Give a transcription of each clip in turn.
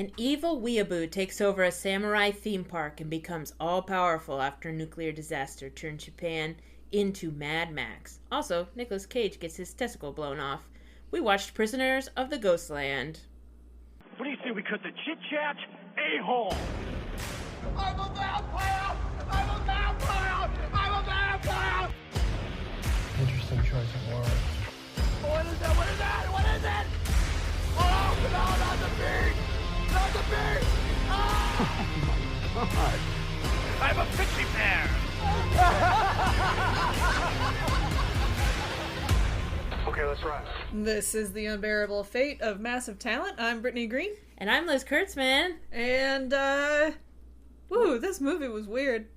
An evil weeaboo takes over a samurai theme park and becomes all-powerful after a nuclear disaster turns Japan into Mad Max. Also, Nicolas Cage gets his testicle blown off. We watched Prisoners of the Ghostland. What do you say we cut the chit-chat? A-hole! I'm a vampire! I'm a vampire! I'm a vampire! Interesting choice of words. What is that? What is that? What is it? Oh, no, not the beat! Not the beat! Ah! Oh, my God. I'm a pixie pear! Okay, let's run. This is The Unbearable Fate of Massive Talent. I'm Brittany Green. And I'm Liz Kurtzman. And, this movie was weird.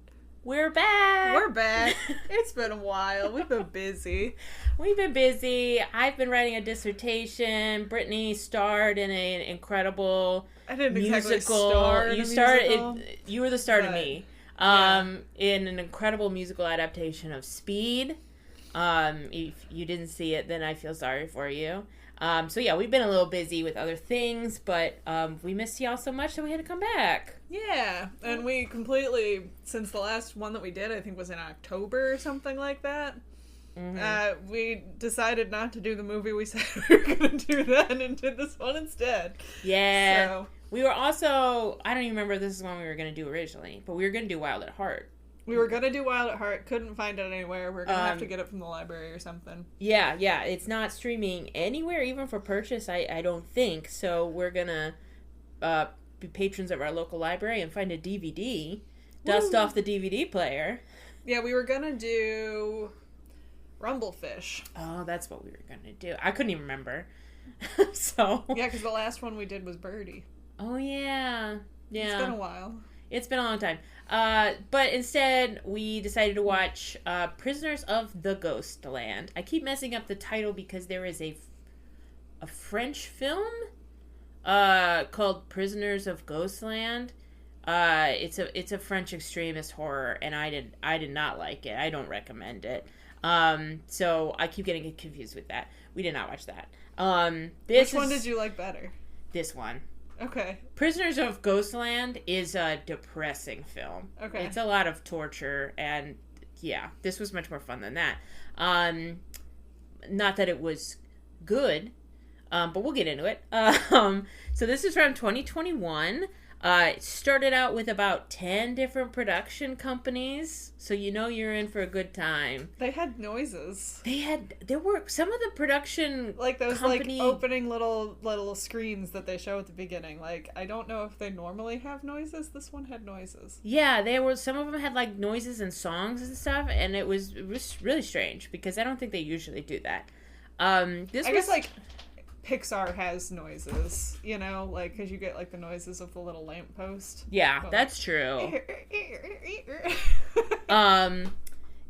We're back! We're back. It's been a while. We've been busy. We've been busy. I've been writing a dissertation. Brittany starred in an incredible I didn't musical. exactly star in a musical. You were the star to me. In an incredible musical adaptation of Speed. If you didn't see it, then I feel sorry for you. We've been a little busy with other things, but we missed y'all so much that we had to come back. Yeah, and we completely, since the last one that we did, I think was in October or something like that, we decided not to do the movie we said we were going to do then and did this one instead. Yeah. So, we were also, I don't even remember if this is one we were going to do originally, but we were going to do Wild at Heart. We were going to do Wild at Heart, couldn't find it anywhere. We're going to have to get it from the library or something. Yeah, it's not streaming anywhere, even for purchase, I don't think. So we're going to be patrons of our local library and find a DVD, dust off the DVD player. Yeah, we were going to do Rumblefish. Oh, that's what we were going to do. I couldn't even remember. So yeah, because the last one we did was Birdie. Oh, yeah. It's been a while. It's been a long time. But instead, we decided to watch Prisoners of the Ghostland. I keep messing up the title because there is a French film called Prisoners of Ghostland. It's a French extremist horror, and I did not like it. I don't recommend it. So I keep getting confused with that. We did not watch that. Which one did you like better? This one. Okay. Prisoners of Ghostland is a depressing film. Okay. It's a lot of torture, and yeah, this was much more fun than that. Not that it was good, but we'll get into it. So this is from 2021. It started out with about 10 different production companies, so you know you're in for a good time. They had noises. There were some of the production like those like opening little screens that they show at the beginning. Like, I don't know if they normally have noises. This one had noises. Yeah, some of them had like noises and songs and stuff, and it was really strange because I don't think they usually do that. I guess like Pixar has noises, you know, like, because you get, like, the noises of the little lamppost. Yeah, that's true.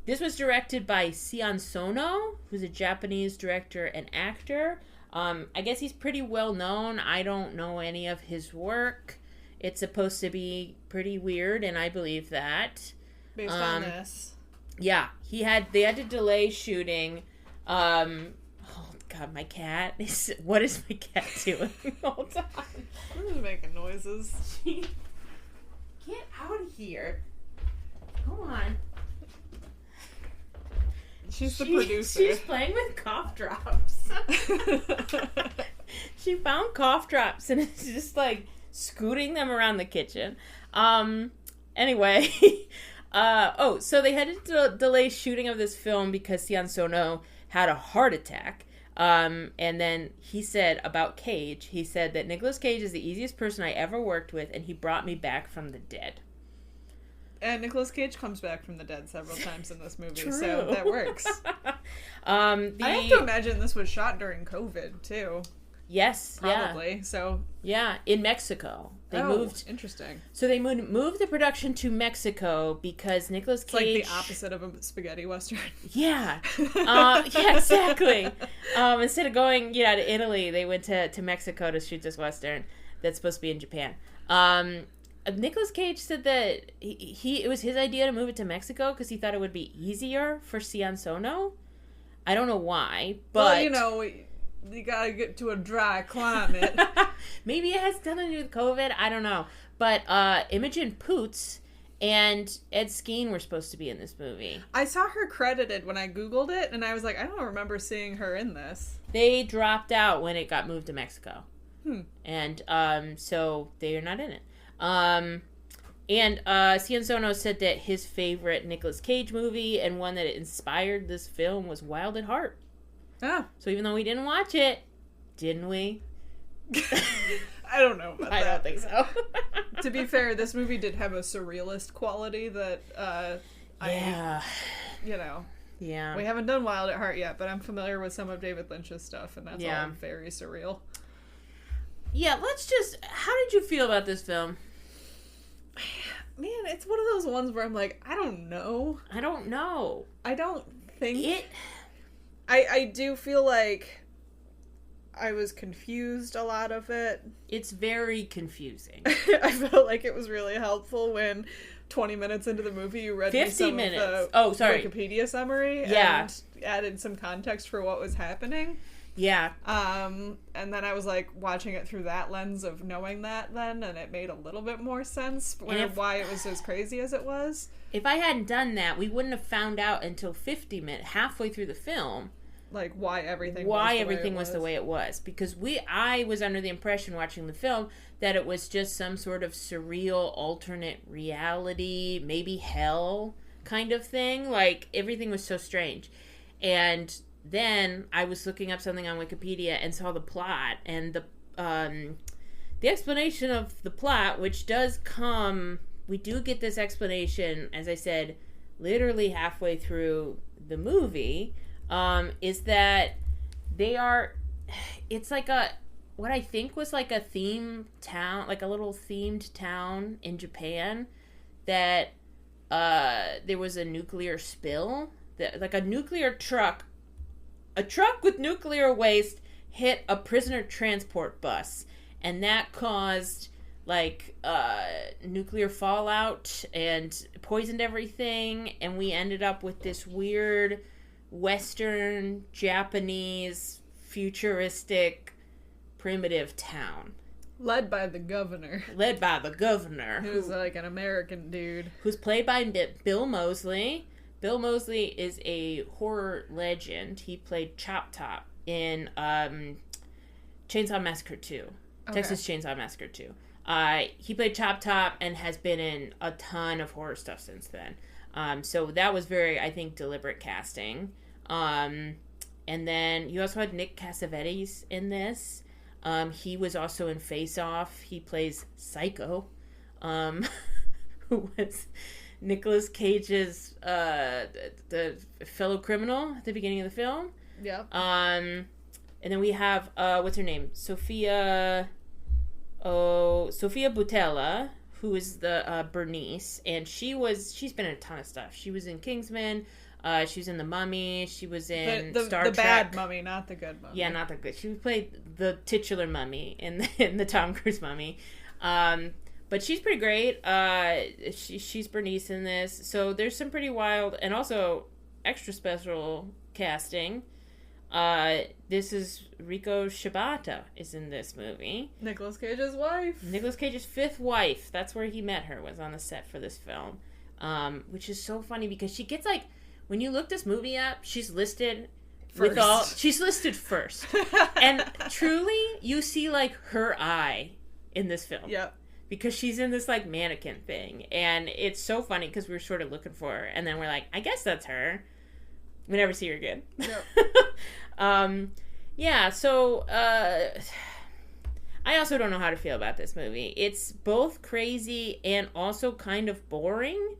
This was directed by Sion Sono, who's a Japanese director and actor. I guess he's pretty well known. I don't know any of his work. It's supposed to be pretty weird, and I believe that. Based on this. Yeah, they had to delay shooting. God, my cat what is my cat doing all the time? I'm just making noises. Get out of here. Come on. She's the producer. She's playing with cough drops. She found cough drops and it's just like scooting them around the kitchen. Anyway. So they had to delay shooting of this film because Sion Sono had a heart attack. And then he said about Cage, he said that Nicolas Cage is the easiest person I ever worked with, and he brought me back from the dead. And Nicolas Cage comes back from the dead several times in this movie, True. So that works. I have to imagine this was shot during COVID, too. Yes, probably. Yeah. So yeah, in Mexico. They moved. Interesting. So they moved the production to Mexico because Nicolas Cage. It's like the opposite of a spaghetti western. Yeah. Yeah, exactly. Instead of going, to Italy, they went to Mexico to shoot this western that's supposed to be in Japan. Nicolas Cage said that it was his idea to move it to Mexico because he thought it would be easier for Sion Sono. I don't know why, but well, you gotta get to a dry climate. Maybe it has something to do with COVID. I don't know. But Imogen Poots and Ed Skeen were supposed to be in this movie. I saw her credited when I Googled it, and I was like, I don't remember seeing her in this. They dropped out when it got moved to Mexico. And so they are not in it. And Cienzono said that his favorite Nicolas Cage movie and one that inspired this film was Wild at Heart. Oh. So even though we didn't watch it, didn't we? I don't know about that. I don't think so. To be fair, this movie did have a surrealist quality that, Yeah. We haven't done Wild at Heart yet, but I'm familiar with some of David Lynch's stuff, and that's all very surreal. Yeah, how did you feel about this film? Man, it's one of those ones where I'm like, I don't know. I don't know. I don't think... It... I do feel like I was confused a lot of it. It's very confusing. I felt like it was really helpful when 20 minutes into the movie you read 50 me some minutes. of the Wikipedia summary and added some context for what was happening. Yeah. And then I was like watching it through that lens of knowing that then, and it made a little bit more sense why it was as crazy as it was. If I hadn't done that, we wouldn't have found out until 50 minutes, halfway through the film, like why everything was the way it was. Because I was under the impression watching the film that it was just some sort of surreal alternate reality, maybe hell kind of thing. Like everything was so strange. And then I was looking up something on Wikipedia and saw the plot, and the explanation of the plot, which does come, we do get this explanation, as I said, literally halfway through the movie, is that it's like what I think was like a theme town, like a little themed town in Japan, that there was a nuclear spill, like a nuclear truck. A truck with nuclear waste hit a prisoner transport bus, and that caused, like, nuclear fallout and poisoned everything, and we ended up with this weird Western, Japanese, futuristic, primitive town. Led by the governor. Who's like an American dude. Who's played by Bill Moseley. Bill Moseley is a horror legend. He played Chop Top in Chainsaw Massacre 2. Okay. Texas Chainsaw Massacre 2. He played Chop Top and has been in a ton of horror stuff since then. So that was very, I think, deliberate casting. And then you also had Nick Cassavetes in this. He was also in Face Off. He plays Psycho, who was Nicolas Cage's the fellow criminal at the beginning of the film. Yeah. And then we have what's her name? Sofia Boutella, who is the Bernice, and she's been in a ton of stuff. She was in Kingsman. She was in The Mummy. She was in Star Trek. The bad mummy, not the good mummy. Yeah, not the good. She played the titular mummy in the Tom Cruise Mummy. But she's pretty great. She's Bernice in this. So there's some pretty wild and also extra special casting. This is Riko Shibata is in this movie. Nicolas Cage's wife. Nicolas Cage's fifth wife. That's where he met her, was on the set for this film. Which is so funny because she gets like, when you look this movie up, she's listed first. She's listed first. And truly, you see like her eye in this film. Yep. Because she's in this, like, mannequin thing. And it's so funny because we were sort of looking for her. And then we're like, I guess that's her. We never see her again. Yep. Yeah, so, I also don't know how to feel about this movie. It's both crazy and also kind of boring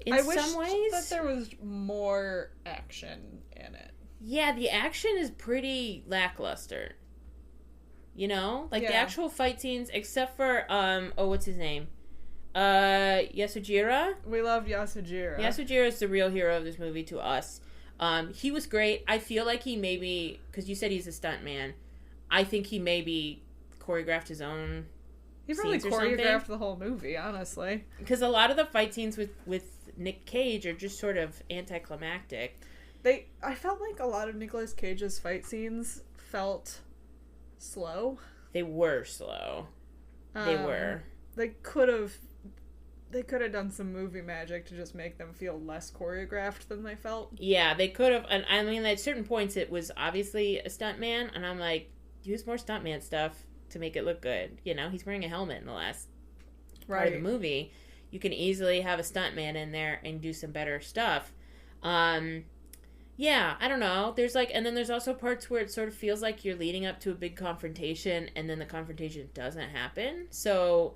in some ways. I wish that there was more action in it. Yeah, the action is pretty lackluster. You know? Like, the actual fight scenes, except for, what's his name? Yasujiro? We love Yasujiro. Yasujiro is the real hero of this movie to us. He was great. I feel like he maybe, because you said he's a stuntman, I think he maybe choreographed his own He probably choreographed the whole movie, honestly. Because a lot of the fight scenes with Nick Cage are just sort of anticlimactic. I felt like a lot of Nicolas Cage's fight scenes felt slow. They were slow. They were. They could have done some movie magic to just make them feel less choreographed than they felt. Yeah, they could have. And I mean, at certain points, it was obviously a stuntman, and I'm like, use more stuntman stuff to make it look good. You know, he's wearing a helmet in the last part of the movie. You can easily have a stuntman in there and do some better stuff. Yeah, I don't know. There's like, and then there's also parts where it sort of feels like you're leading up to a big confrontation, and then the confrontation doesn't happen. So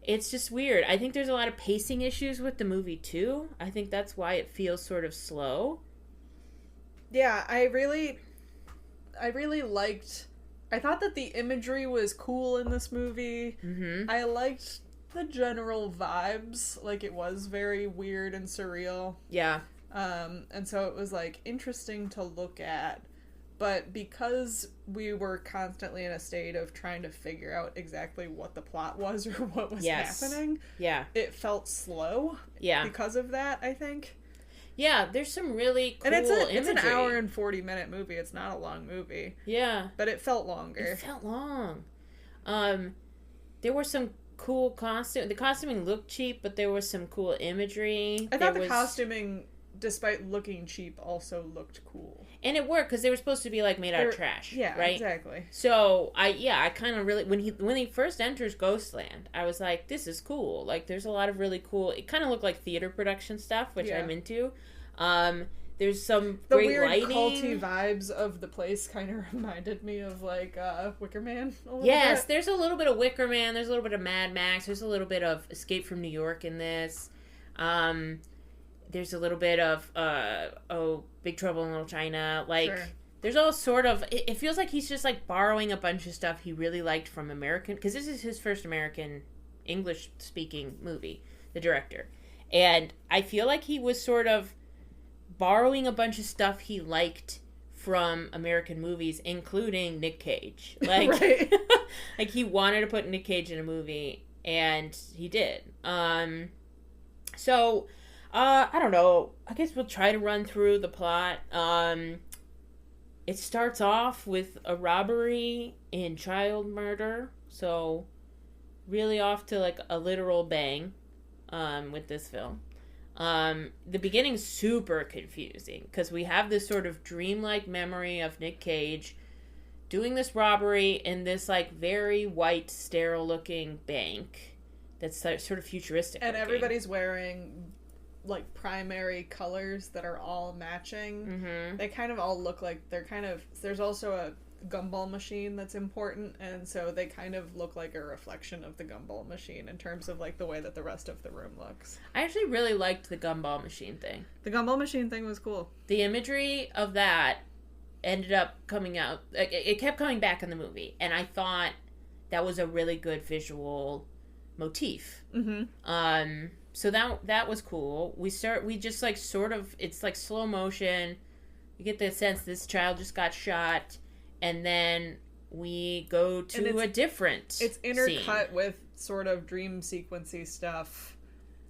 it's just weird. I think there's a lot of pacing issues with the movie too. I think that's why it feels sort of slow. Yeah, I really liked. I thought that the imagery was cool in this movie. Mm-hmm. I liked the general vibes. Like, it was very weird and surreal. Yeah. And so it was, like, interesting to look at. But because we were constantly in a state of trying to figure out exactly what the plot was or what was happening, it felt slow. Yeah. Because of that, I think. Yeah, there's some really cool imagery. It's an hour and 40-minute movie. It's not a long movie. Yeah. But it felt longer. It felt long. There were some cool costume. The costuming looked cheap, but there was some cool imagery. I thought the costuming, despite looking cheap, also looked cool. And it worked because they were supposed to be like made out of trash. Yeah, right? Exactly. So I kind of really when he first enters Ghostland, I was like, this is cool. Like, there's a lot of really cool. It kind of looked like theater production stuff, which I'm into. There's some great weird lighting. culty vibes of the place kind of reminded me of like Wicker Man a little Yes, bit. there's a little bit of Wicker Man. There's a little bit of Mad Max. There's a little bit of Escape from New York in this. There's a little bit of Big Trouble in Little China. Like, there's all sort of. It feels like he's just like borrowing a bunch of stuff he really liked from American, because this is his first American English speaking movie. The director, and I feel like he was sort of borrowing a bunch of stuff he liked from American movies, including Nick Cage. Like, like he wanted to put Nick Cage in a movie, and he did. So, I don't know. I guess we'll try to run through the plot. It starts off with a robbery and child murder. So, really off to like a literal bang with this film. The beginning's super confusing because we have this sort of dreamlike memory of Nick Cage doing this robbery in this like very white, sterile looking bank that's sort of futuristic and looking. everybody's wearing like primary colors that are all matching. Mm-hmm. They kind of all look like they're kind of. There's also a gumball machine that's important, and so they kind of look like a reflection of the gumball machine in terms of like the way that the rest of the room looks. I actually really liked the gumball machine thing. The gumball machine thing was cool. The imagery of that ended up coming out. It kept coming back in the movie, and I thought that was a really good visual motif. Mm-hmm. So that was cool. We just like sort of, it's like slow motion. You get the sense this child just got shot. And then we go to a different It's intercut scene. with sort of dream sequency stuff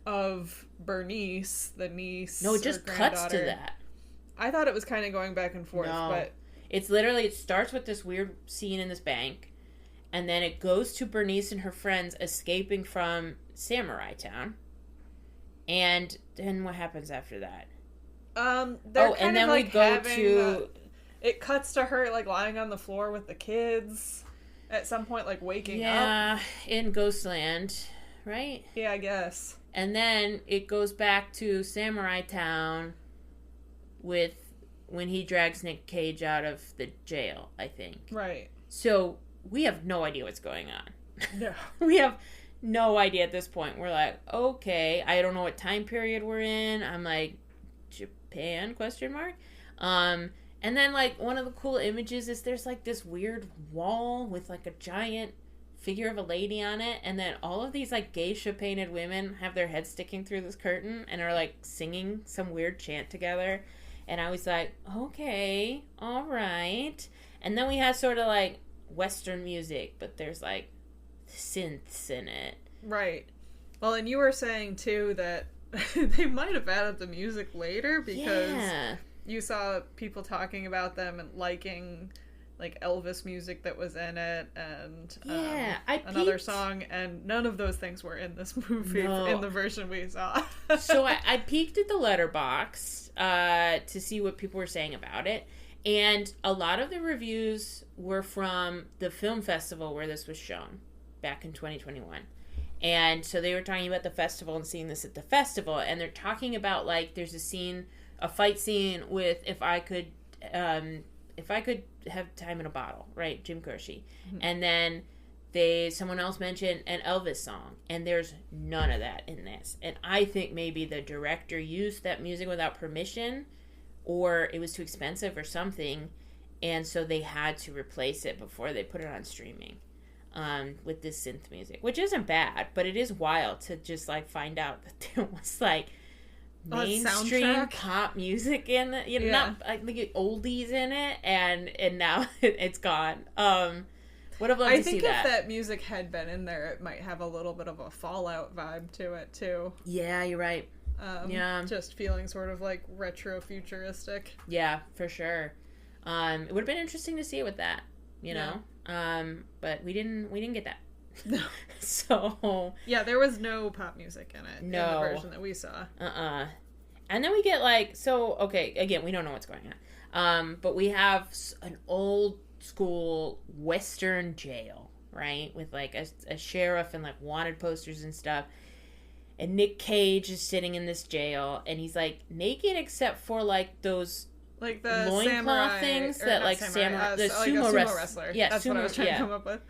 of Bernice, the niece. No, it just cuts to that. I thought it was kind of going back and forth, but it's literally, it starts with this weird scene in this bank, and then it goes to Bernice and her friends escaping from Samurai Town. And then what happens after that? and then we go to... It cuts to her, like, lying on the floor with the kids at some point, like, waking up. Yeah, in Ghostland, right? Yeah, I guess. And then it goes back to Samurai Town with when he drags Nick Cage out of the jail, I think. Right. So we have no idea what's going on. No. We have no idea at this point. We're like, okay, I don't know what time period we're in. I'm like, Japan, question mark? And then, like, one of the cool images is there's, like, this weird wall with, like, a giant figure of a lady on it. And then all of these, like, geisha-painted women have their heads sticking through this curtain and are, like, singing some weird chant together. And I was like, okay, all right. And then we had sort of, like, Western music, but there's, like, synths in it. Right. Well, and you were saying, too, that they might have added the music later because... Yeah. You saw people talking about them and liking like Elvis music that was in it, and another another song, and none of those things were in this movie in the version we saw. So I peeked at the letterbox to see what people were saying about it, and a lot of the reviews were from the film festival where this was shown back in 2021. And so they were talking about the festival and seeing this at the festival, and they're talking about, like, there's a fight scene with if I could have time in a bottle, right? Jim Croce. Mm-hmm. And then someone else mentioned an Elvis song, and there's none of that in this. And I think maybe the director used that music without permission, or it was too expensive or something, and so they had to replace it before they put it on streaming. With this synth music, which isn't bad, but it is wild to just, like, find out that there was, like, mainstream pop music in it, you know, not like oldies in it, and now it's gone. Would have loved to see that. I think if that music had been in there, it might have a little bit of a Fallout vibe to it too. Yeah, you're right. Just feeling sort of like retro futuristic. Yeah, for sure. It would have been interesting to see it with that, you know. But we didn't get that. No. So yeah, there was no pop music in it. No. In the version that we saw. And then we get, like, so okay, again, we don't know what's going on. But we have an old school Western jail, right, with, like, a sheriff and, like, wanted posters and stuff. And Nick Cage is sitting in this jail, and he's, like, naked except for, like, those, like, the loincloth things that, like, samurai, the sumo wrestler. Yeah, that's what I was trying to come up with.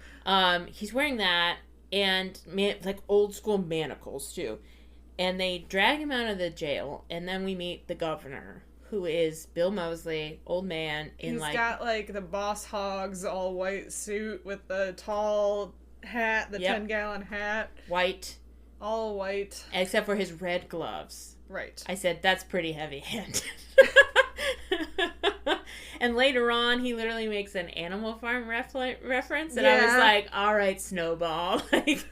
He's wearing that, and like old school manacles too. And they drag him out of the jail, and then we meet the governor, who is Bill Moseley, old man. He's got, like, the Boss Hogs all white suit with the tall hat, the 10-gallon hat, white, all white, except for his red gloves. Right. I said that's pretty heavy-handed. And later on, he literally makes an Animal Farm reference, and I was like, all right, Snowball. Like,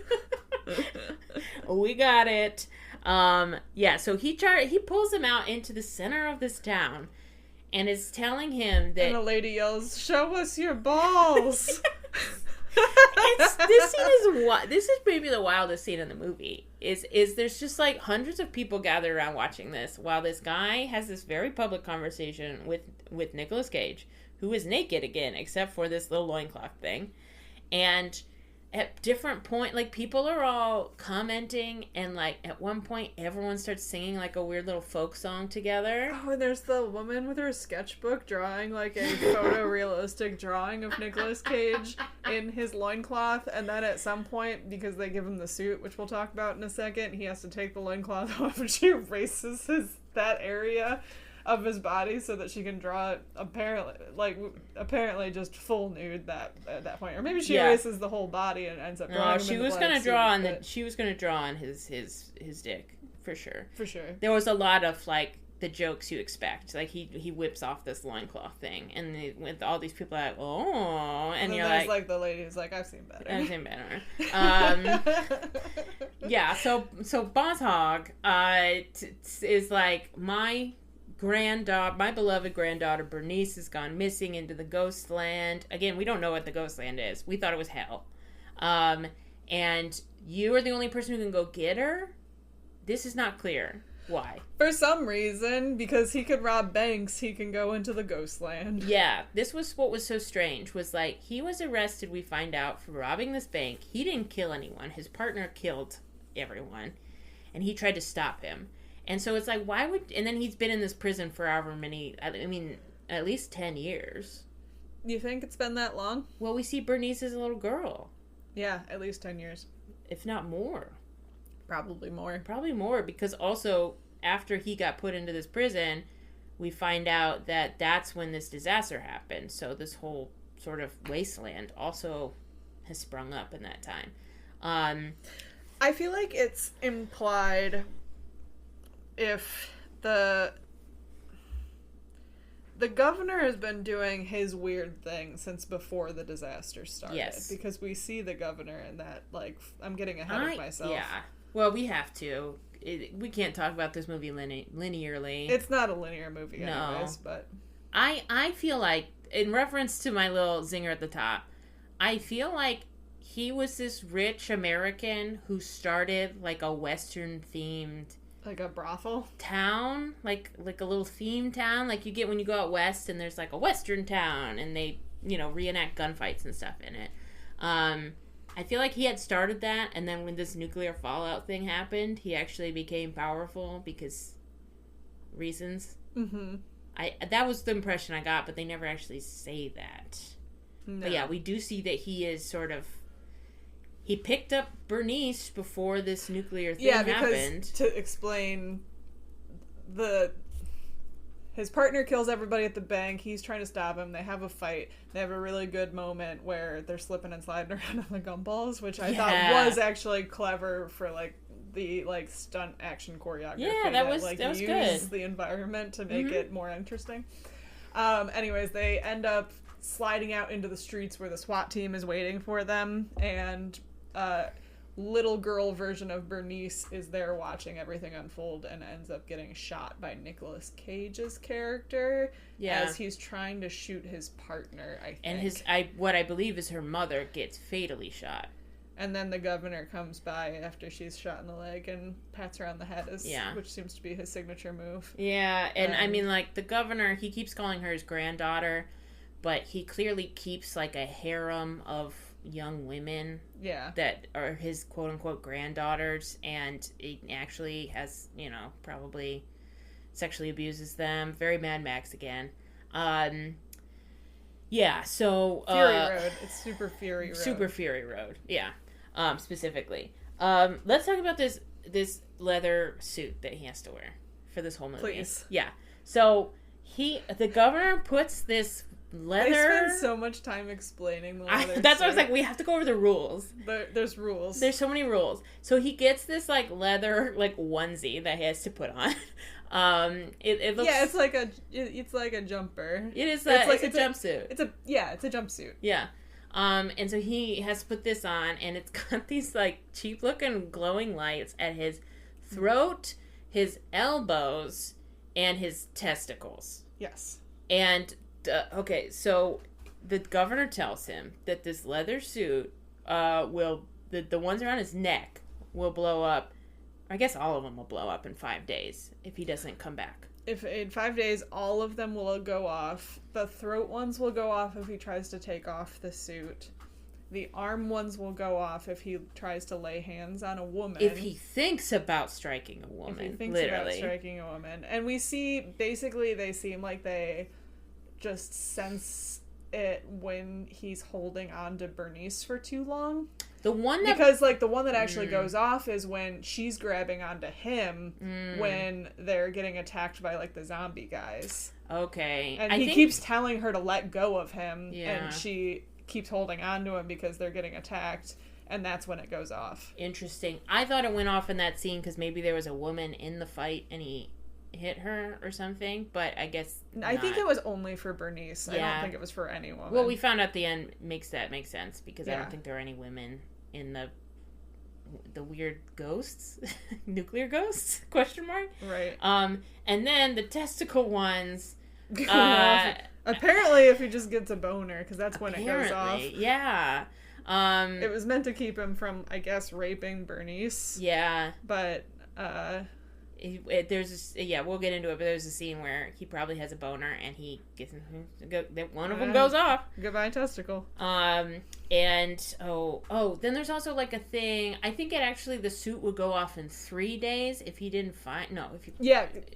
we got it. So he pulls him out into the center of this town and is telling him that... And the lady yells, "Show us your balls!" This is maybe the wildest scene in the movie. Is there's just, like, hundreds of people gathered around watching this while this guy has this very public conversation with Nicolas Cage, who is naked again, except for this little loincloth thing. And at different point, like, people are all commenting, and, like, at one point everyone starts singing, like, a weird little folk song together. Oh, and there's the woman with her sketchbook drawing, like, a photorealistic drawing of Nicolas Cage in his loincloth, and then at some point, because they give him the suit, which we'll talk about in a second, he has to take the loincloth off, and she erases that area of his body so that she can draw it apparently just full nude at that point, or maybe she erases the whole body and ends up drawing him. She was going to draw on his dick for sure. There was a lot of, like, the jokes you expect, like he whips off this loincloth thing, and with all these people like, oh, and you're like the lady who's like, I've seen better. So Boss Hog is like, my beloved granddaughter Bernice has gone missing into the Ghostland. Again, we don't know what the Ghostland is. We thought it was hell. And you are the only person who can go get her? This is not clear. Why? For some reason, because he could rob banks, he can go into the Ghostland. Yeah, this was what was so strange, was, like, he was arrested, we find out, for robbing this bank. He didn't kill anyone. His partner killed everyone. And he tried to stop him. And so it's like, why would... And then he's been in this prison for however many... I mean, at least 10 years. You think it's been that long? Well, we see Bernice as a little girl. Yeah, at least 10 years. If not more. Probably more, because also, after he got put into this prison, we find out that that's when this disaster happened. So this whole sort of wasteland also has sprung up in that time. I feel like it's implied... if the governor has been doing his weird thing since before the disaster started. Yes. Because we see the governor in that, like, I'm getting ahead of myself. Yeah. Well, we have to. We can't talk about this movie linearly. It's not a linear movie anyways, but... I feel like, in reference to my little zinger at the top, I feel like he was this rich American who started like a Western themed, like a brothel town, like a little theme town, like you get when you go out west and there's like a Western town and they, you know, reenact gunfights and stuff in it. I feel like he had started that, and then when this nuclear fallout thing happened, he actually became powerful because reasons. Mm-hmm. That was the impression I got, but they never actually say that. No. But yeah, we do see that he is sort of... He picked up Bernice before this nuclear thing happened. To explain, his partner kills everybody at the bank. He's trying to stop him. They have a fight. They have a really good moment where they're slipping and sliding around on the gumballs, which I thought was actually clever for like the like stunt action choreography. Yeah, that was use good. The environment to make it more interesting. Anyways, they end up sliding out into the streets where the SWAT team is waiting for them, and little girl version of Bernice is there watching everything unfold and ends up getting shot by Nicolas Cage's character as he's trying to shoot his partner, I think. And what I believe is her mother gets fatally shot. And then the governor comes by after she's shot in the leg and pats her on the head, which seems to be his signature move. Yeah, and I mean, like, the governor, he keeps calling her his granddaughter, but he clearly keeps, like, a harem of young women that are his quote-unquote granddaughters, and he actually has, you know, probably sexually abuses them. Very Mad Max again. Yeah, so... Fury Road. It's Super Fury Road. Super Fury Road, yeah. Specifically. Let's talk about this leather suit that he has to wear for this whole movie. Please. Yeah. So, the governor puts this leather... They spend so much time explaining the leather That's suit. why I was like, we have to go over the rules. There's rules. There's so many rules. So he gets this, like, leather, like, onesie that he has to put on. It looks... Yeah, it's like a jumper. It is it's a jumpsuit. It's a jumpsuit. Yeah. And so he has to put this on, and it's got these, like, cheap-looking glowing lights at his throat, his elbows, and his testicles. Yes. And... okay, so the governor tells him that this leather suit the ones around his neck will blow up. I guess all of them will blow up in 5 days if he doesn't come back. If in 5 days, all of them will go off. The throat ones will go off if he tries to take off the suit. The arm ones will go off if he tries to lay hands on a woman. If he thinks about striking a woman, And we see, basically, they seem like they... just sense it when he's holding on to Bernice for too long. The one that... Because, like, the one that actually goes off is when she's grabbing onto him when they're getting attacked by, like, the zombie guys. Okay. And he keeps telling her to let go of him, and she keeps holding on to him because they're getting attacked, and that's when it goes off. Interesting. I thought it went off in that scene because maybe there was a woman in the fight and he hit her or something, but I guess not. I think it was only for Bernice. I don't think it was for any woman. Well, we found out at the end makes sense because I don't think there are any women in the weird ghosts, nuclear ghosts, question mark. Right. And then the testicle ones apparently if he just gets a boner, because that's when it goes off. Yeah. It was meant to keep him from, I guess, raping Bernice. Yeah. But we'll get into it, but there's a scene where he probably has a boner and he gets one of them goes off. Goodbye testicle. And then there's also like a thing, I think the suit would go off in 3 days if he didn't find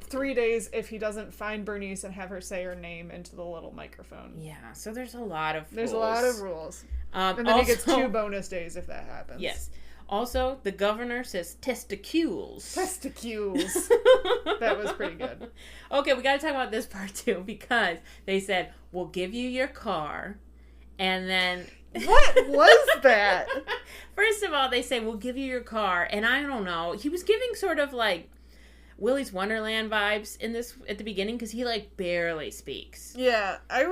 3 days if he doesn't find Bernice and have her say her name into the little microphone. Yeah, so there's a lot of rules. And then he gets 2 bonus days if that happens. Yes. Also, the governor says testicules. Testicules. That was pretty good. Okay, we gotta talk about this part too, because they said, we'll give you your car, and then... What was that? First of all, they say, we'll give you your car, and I don't know, he was giving sort of like Willy's Wonderland vibes in this at the beginning, because he like barely speaks. Yeah, I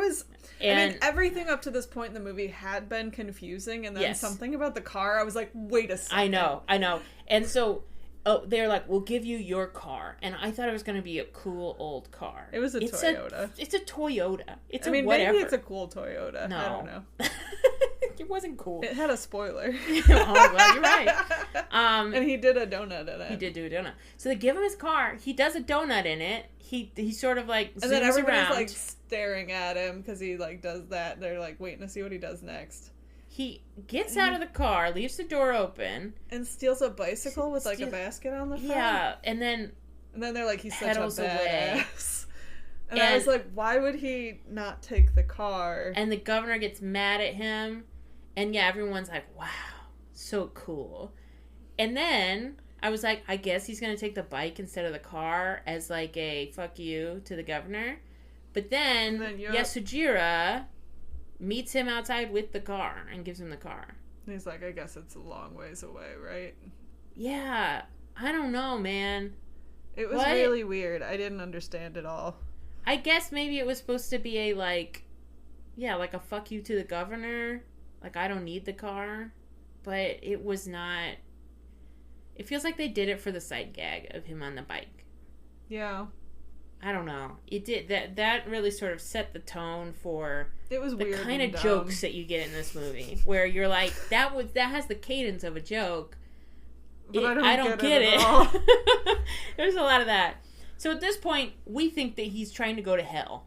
mean, everything up to this point in the movie had been confusing, and then something about the car, I was like, wait a second. I know. And so, they're like, we'll give you your car. And I thought it was going to be a cool old car. It was a Toyota. It's a Toyota. It's maybe whatever. it's a cool Toyota. No. I don't know. It wasn't cool. It had a spoiler. Oh, well, you're right. And he did a donut in it. He did do a donut. So they give him his car. He does a donut in it. He sort of like zooms and then everybody's around. like staring at him because he like does that. They're like waiting to see what he does next. He gets out of the car, leaves the door open, and steals a bicycle with like a basket on the front. Yeah, and then they're like, he's such a pedals badass. away. And I was like, why would he not take the car? And the governor gets mad at him. And yeah, everyone's like, wow, so cool. And then I was like, I guess he's going to take the bike instead of the car as like a fuck you to the governor. But then Yasujira meets him outside with the car and gives him the car. And he's like, I guess it's a long ways away, right? Yeah, I don't know, man. It was really weird. I didn't understand it all. I guess maybe it was supposed to be a like a fuck you to the governor. Like, I don't need the car. But it was not... It feels like they did it for the sight gag of him on the bike. Yeah. I don't know. It did... That really sort of set the tone for... It was the weird kind of dumb. jokes that you get in this movie. Where you're like, that has the cadence of a joke. But I don't get it. At all. There's a lot of that. So at this point, we think that he's trying to go to hell.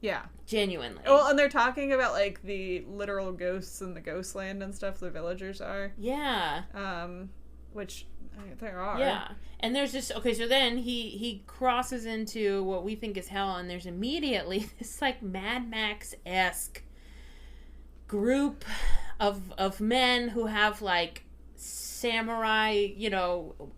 Yeah. Genuinely. Well, and they're talking about, like, the literal ghosts in the Ghostland and stuff the villagers are. Yeah. Which, there are. Yeah. And there's this... Okay, so then he crosses into what we think is hell, and there's immediately this, like, Mad Max-esque group of men who have, like, samurai,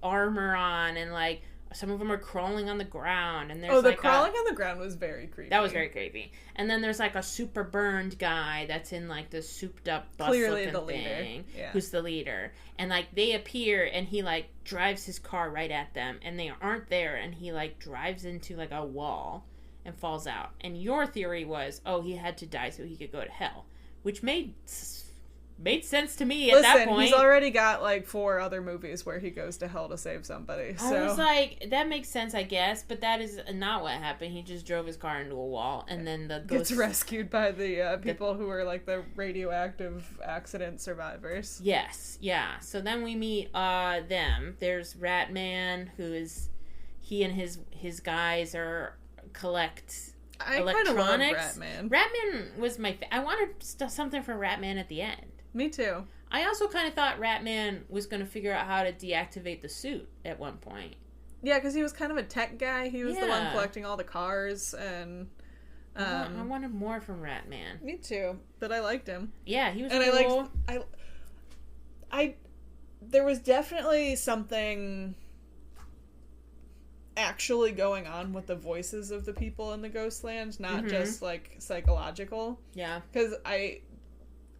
armor on, and, like... Some of them are crawling on the ground, and there's the crawling on the ground was very creepy. That was very creepy. And then there's like a super burned guy that's in like this souped up bus clearly looking the leader. thing, Yeah. who's the leader. And like they appear, and he like drives his car right at them, and they aren't there, and he like drives into like a wall and falls out. And your theory was, he had to die so he could go to hell, which made sense to me at that point. He's already got like 4 other movies where he goes to hell to save somebody. So I was like, that makes sense, I guess, but that is not what happened. He just drove his car into a wall, and then the ghost gets rescued by the people who are like the radioactive accident survivors. Yes, yeah. So then we meet them. There's Ratman, he and his guys collect electronics. I kind of love Ratman. Ratman was I wanted something for Ratman at the end. Me too. I also kind of thought Ratman was going to figure out how to deactivate the suit at one point. Yeah, because he was kind of a tech guy. He was the one collecting all the cars, and... I wanted more from Ratman. Me too, but I liked him. Yeah, he was and cool. There was definitely something actually going on with the voices of the people in the Ghostland, not just, like, psychological. Yeah. Because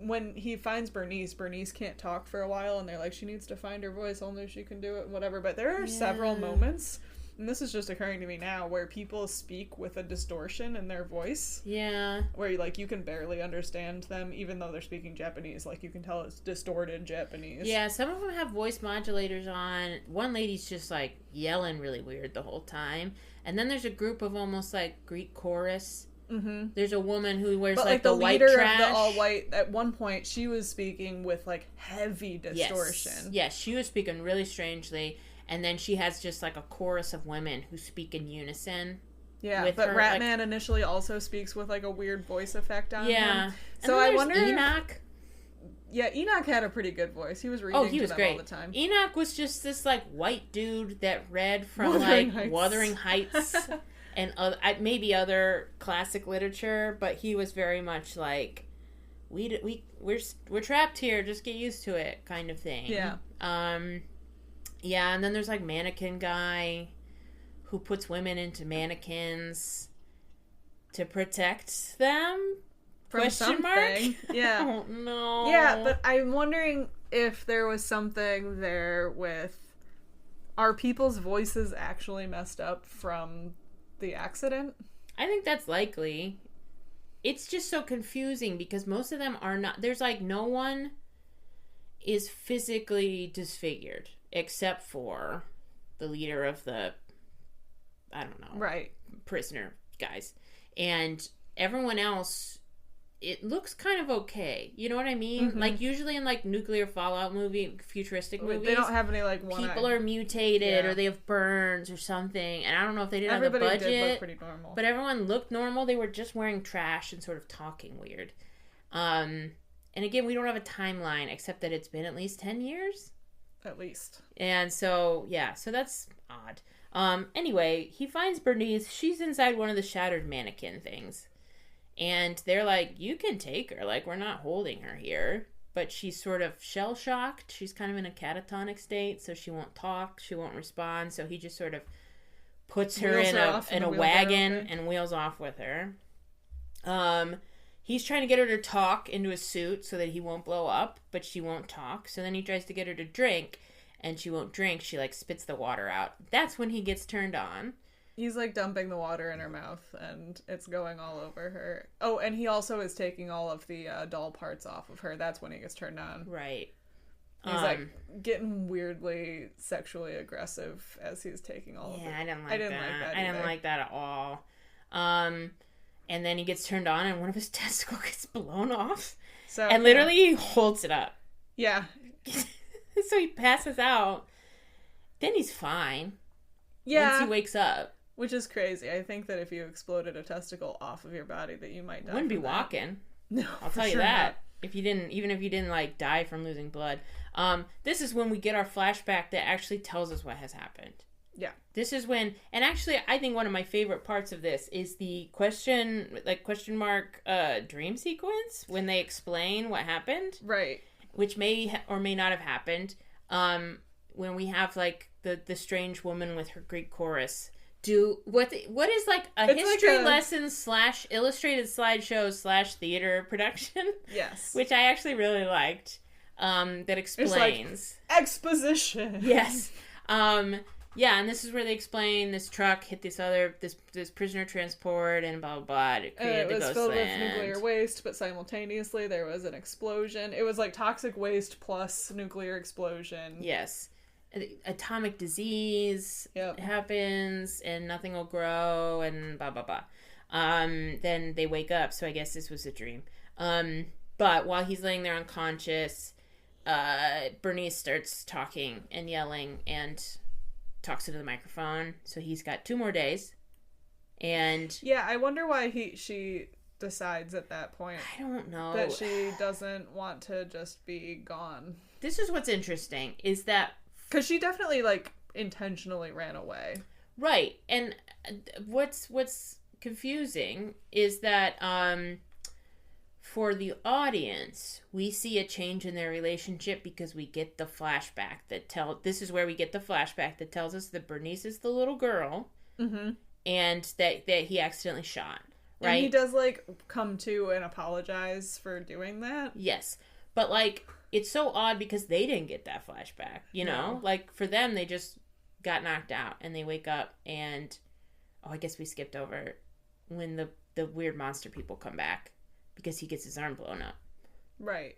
when he finds Bernice can't talk for a while, and they're like, she needs to find her voice, only she can do it, whatever. But there are several moments, and this is just occurring to me now, where people speak with a distortion in their voice. Yeah. Where, like, you can barely understand them, even though they're speaking Japanese. Like, you can tell it's distorted Japanese. Yeah, some of them have voice modulators on. One lady's just, like, yelling really weird the whole time. And then there's a group of almost, like, Greek chorus. Mm-hmm. There's a woman who wears like the white trash. But like the leader of the all white, at one point she was speaking with like heavy distortion. Yes, she was speaking really strangely, and then she has just like a chorus of women who speak in unison. Yeah, but her, Ratman initially also speaks with like a weird voice effect on him. Yeah, so I wonder. Enoch. Yeah, Enoch had a pretty good voice. He was reading he was to them great. All the time. Enoch was just this like white dude that read from Wuthering Heights. And maybe other classic literature, but he was very much like, we're trapped here, just get used to it, kind of thing. Yeah. Yeah, and then there's like mannequin guy who puts women into mannequins to protect them. From something. Yeah. Oh, no. Yeah, but I'm wondering if there was something there with, are people's voices actually messed up from the accident? I think that's likely. It's just so confusing because most of them are not. There's like no one is physically disfigured except for the leader of the, I don't know, Right. prisoner guys. And everyone else, it looks kind of okay. You know what I mean? Mm-hmm. Like, usually in, like, nuclear fallout futuristic movies, They don't have any, like, people are mutated Yeah. or they have burns or something. And I don't know if they didn't Everybody have the budget. did look pretty normal. But everyone looked normal. They were just wearing trash and sort of talking weird. And again, we don't have a timeline, except that it's been at least 10 years. At least. And so, yeah, so that's odd. Anyway, he finds Bernice. She's inside one of the shattered mannequin things. And they're like, you can take her. Like, we're not holding her here. But she's sort of shell-shocked. She's kind of in a catatonic state, so she won't talk. She won't respond. So he just sort of puts her in a wagon and wheels off with her. He's trying to get her to talk into a suit so that he won't blow up, but she won't talk. So then he tries to get her to drink, and she won't drink. She, like, spits the water out. That's when he gets turned on. He's, like, dumping the water in her mouth, and it's going all over her. Oh, and he also is taking all of the doll parts off of her. That's when he gets turned on. Right. He's, like, getting weirdly sexually aggressive as he's taking all of it. Yeah, I didn't like that. I didn't like that at all. And then he gets turned on, and one of his testicles gets blown off. So, And literally, he holds it up. Yeah. So he passes out. Then he's fine. Yeah. Once he wakes up. Which is crazy. I think that if you exploded a testicle off of your body, that you might die. Wouldn't be from that. walking. No, I'll tell you that. If you didn't like die from losing blood. This is when we get our flashback that actually tells us what has happened. Yeah. This is when, and actually I think one of my favorite parts of this is the question mark dream sequence when they explain what happened. Right. Which may or may not have happened. When we have like the strange woman with her Greek chorus do what is like a history lesson / illustrated slideshow / theater production. Yes. Which I actually really liked. That explains. Like exposition. Yes. Yeah, and this is where they explain this truck hit this prisoner transport and blah blah blah. It created the Ghostland. It was filled with nuclear waste, but simultaneously there was an explosion. It was like toxic waste plus nuclear explosion. Yes. Atomic disease happens and nothing will grow and blah blah blah. Then they wake up, so I guess this was a dream. But while he's laying there unconscious, Bernice starts talking and yelling and talks into the microphone. So he's got 2 more days. And yeah, I wonder why she decides at that point. I don't know. That she doesn't want to just be gone. This is what's interesting, is that because she definitely like intentionally ran away. Right. And what's confusing is that for the audience, we see a change in their relationship because we get the flashback this is where we get the flashback that tells us that Bernice is the little girl, and that he accidentally shot. Right? And he does like come to and apologize for doing that. Yes, but like it's so odd because they didn't get that flashback. You know, like for them, they just got knocked out and they wake up and I guess we skipped over when the weird monster people come back. Because he gets his arm blown up. Right.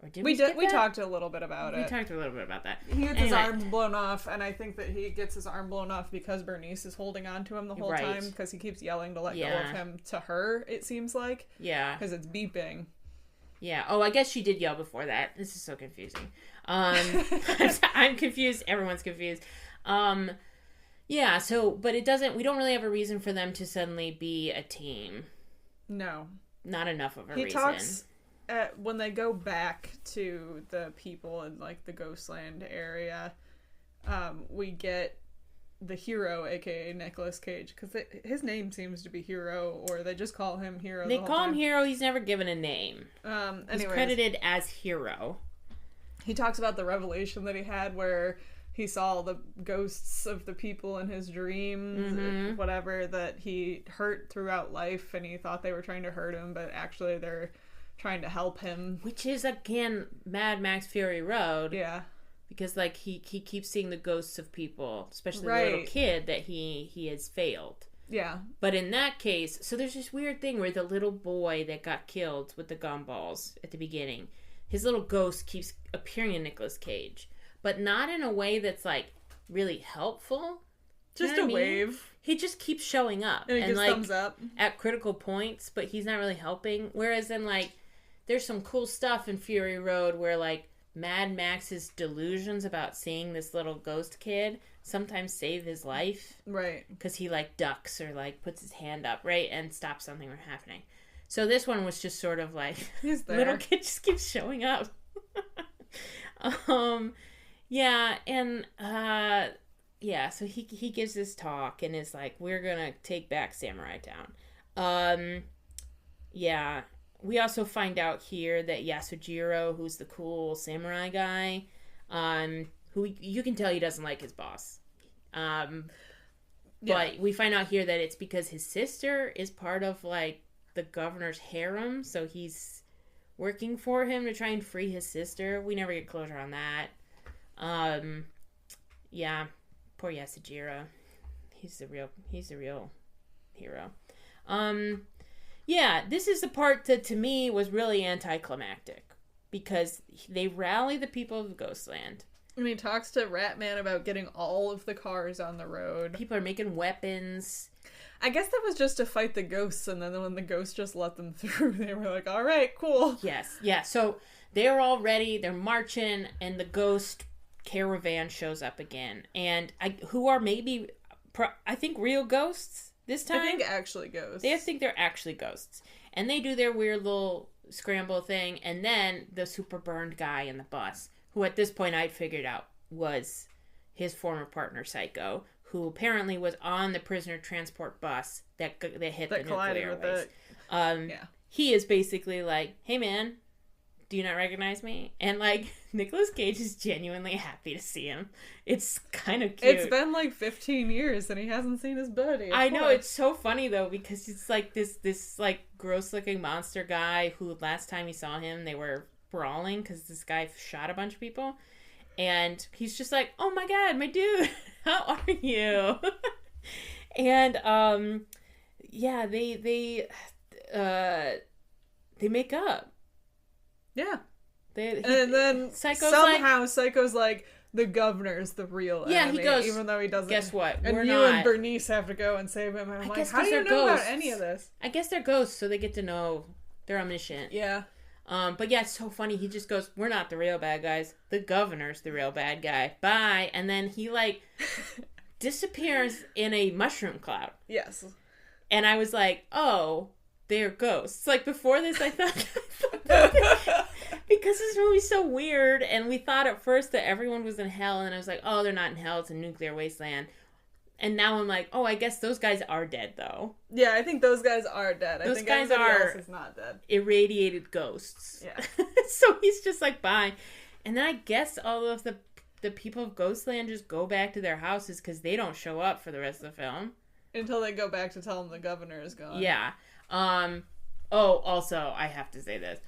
Or did we skip that? We talked a little bit about it. We talked a little bit about that. He gets his arm blown off, and I think that he gets his arm blown off because Bernice is holding on to him the whole time, because he keeps yelling to let go of him to her, it seems like. Yeah. Because it's beeping. Yeah. Oh, I guess she did yell before that. This is so confusing. I'm confused. Everyone's confused. Yeah, so, but we don't really have a reason for them to suddenly be a team. No. Not enough of a reason. He talks when they go back to the people in like the Ghostland area. We get the hero, aka Nicolas Cage, because his name seems to be Hero, or they just call him Hero. They call him Hero. He's never given a name. He's credited as Hero. He talks about the revelation that he had where he saw the ghosts of the people in his dreams, whatever, that he hurt throughout life, and he thought they were trying to hurt him, but actually they're trying to help him. Which is, again, Mad Max Fury Road. Yeah. Because, like, he keeps seeing the ghosts of people, especially the little kid, that he has failed. Yeah. But in that case, so there's this weird thing where the little boy that got killed with the gumballs at the beginning, his little ghost keeps appearing in Nicolas Cage. But not in a way that's, like, really helpful. Just You know a what I mean? wave. He just keeps showing up And he gives like thumbs up. at critical points, but he's not really helping. Whereas in like, there's some cool stuff in Fury Road where like Mad Max's delusions about seeing this little ghost kid sometimes save his life. Right. Because he like ducks or like puts his hand up, right, and stops something from happening. So this one was just sort of like, He's there. little kid just keeps showing up. Yeah, and yeah, so he gives this talk and is like, we're gonna take back Samurai Town. Yeah, we also find out here that Yasujiro, who's the cool samurai guy, who you can tell he doesn't like his boss. But we find out here that it's because his sister is part of like the governor's harem, so he's working for him to try and free his sister. We never get closure on that. Yeah, poor Yasujiro. He's the real hero. Yeah, this is the part that to me was really anticlimactic because they rally the people of Ghostland. And he talks to Ratman about getting all of the cars on the road. People are making weapons. I guess that was just to fight the ghosts, and then when the ghosts just let them through, they were like, all right, cool. Yes, yeah. So they're all ready, they're marching, and the ghost caravan shows up again. And who are maybe, I think, real ghosts this time? I think actually ghosts. They think they're actually ghosts. And they do their weird little scramble thing, and then the super burned guy in the bus, who at this point I'd figured out was his former partner, Psycho, who apparently was on the prisoner transport bus that hit the nuclear waste. Yeah. He is basically like, hey man, do you not recognize me? And like, Nicolas Cage is genuinely happy to see him. It's kind of cute. It's been like 15 years and he hasn't seen his buddy. I know, it's so funny though, because it's like this like gross looking monster guy who last time he saw him, they were brawling because this guy shot a bunch of people. And he's just like, oh my god, my dude, how are you? And yeah, they make up. Yeah. And then Psycho's like, the governor's the real enemy. He goes, even though he doesn't. Guess what? And We're you not. and Bernice have to go and save him. And I'm like, how do you know ghosts. about any of this? I guess they're ghosts, so they get to know they're omniscient. Yeah. But yeah, it's so funny. He just goes, we're not the real bad guys. The governor's the real bad guy. Bye. And then he like disappears in a mushroom cloud. Yes. And I was like, oh, they're ghosts. Like before this, I thought because this movie's so weird, and we thought at first that everyone was in hell, and I was like, oh, they're not in hell. It's a nuclear wasteland. And now I'm like, oh, I guess those guys are dead, though. Yeah, I think those guys are dead. Those I think guys everybody are else is not dead. Irradiated ghosts. Yeah. So he's just like, bye. And then I guess all of the people of Ghostland just go back to their houses because they don't show up for the rest of the film. Until they go back to tell them the governor is gone. Yeah. Oh, also, I have to say this.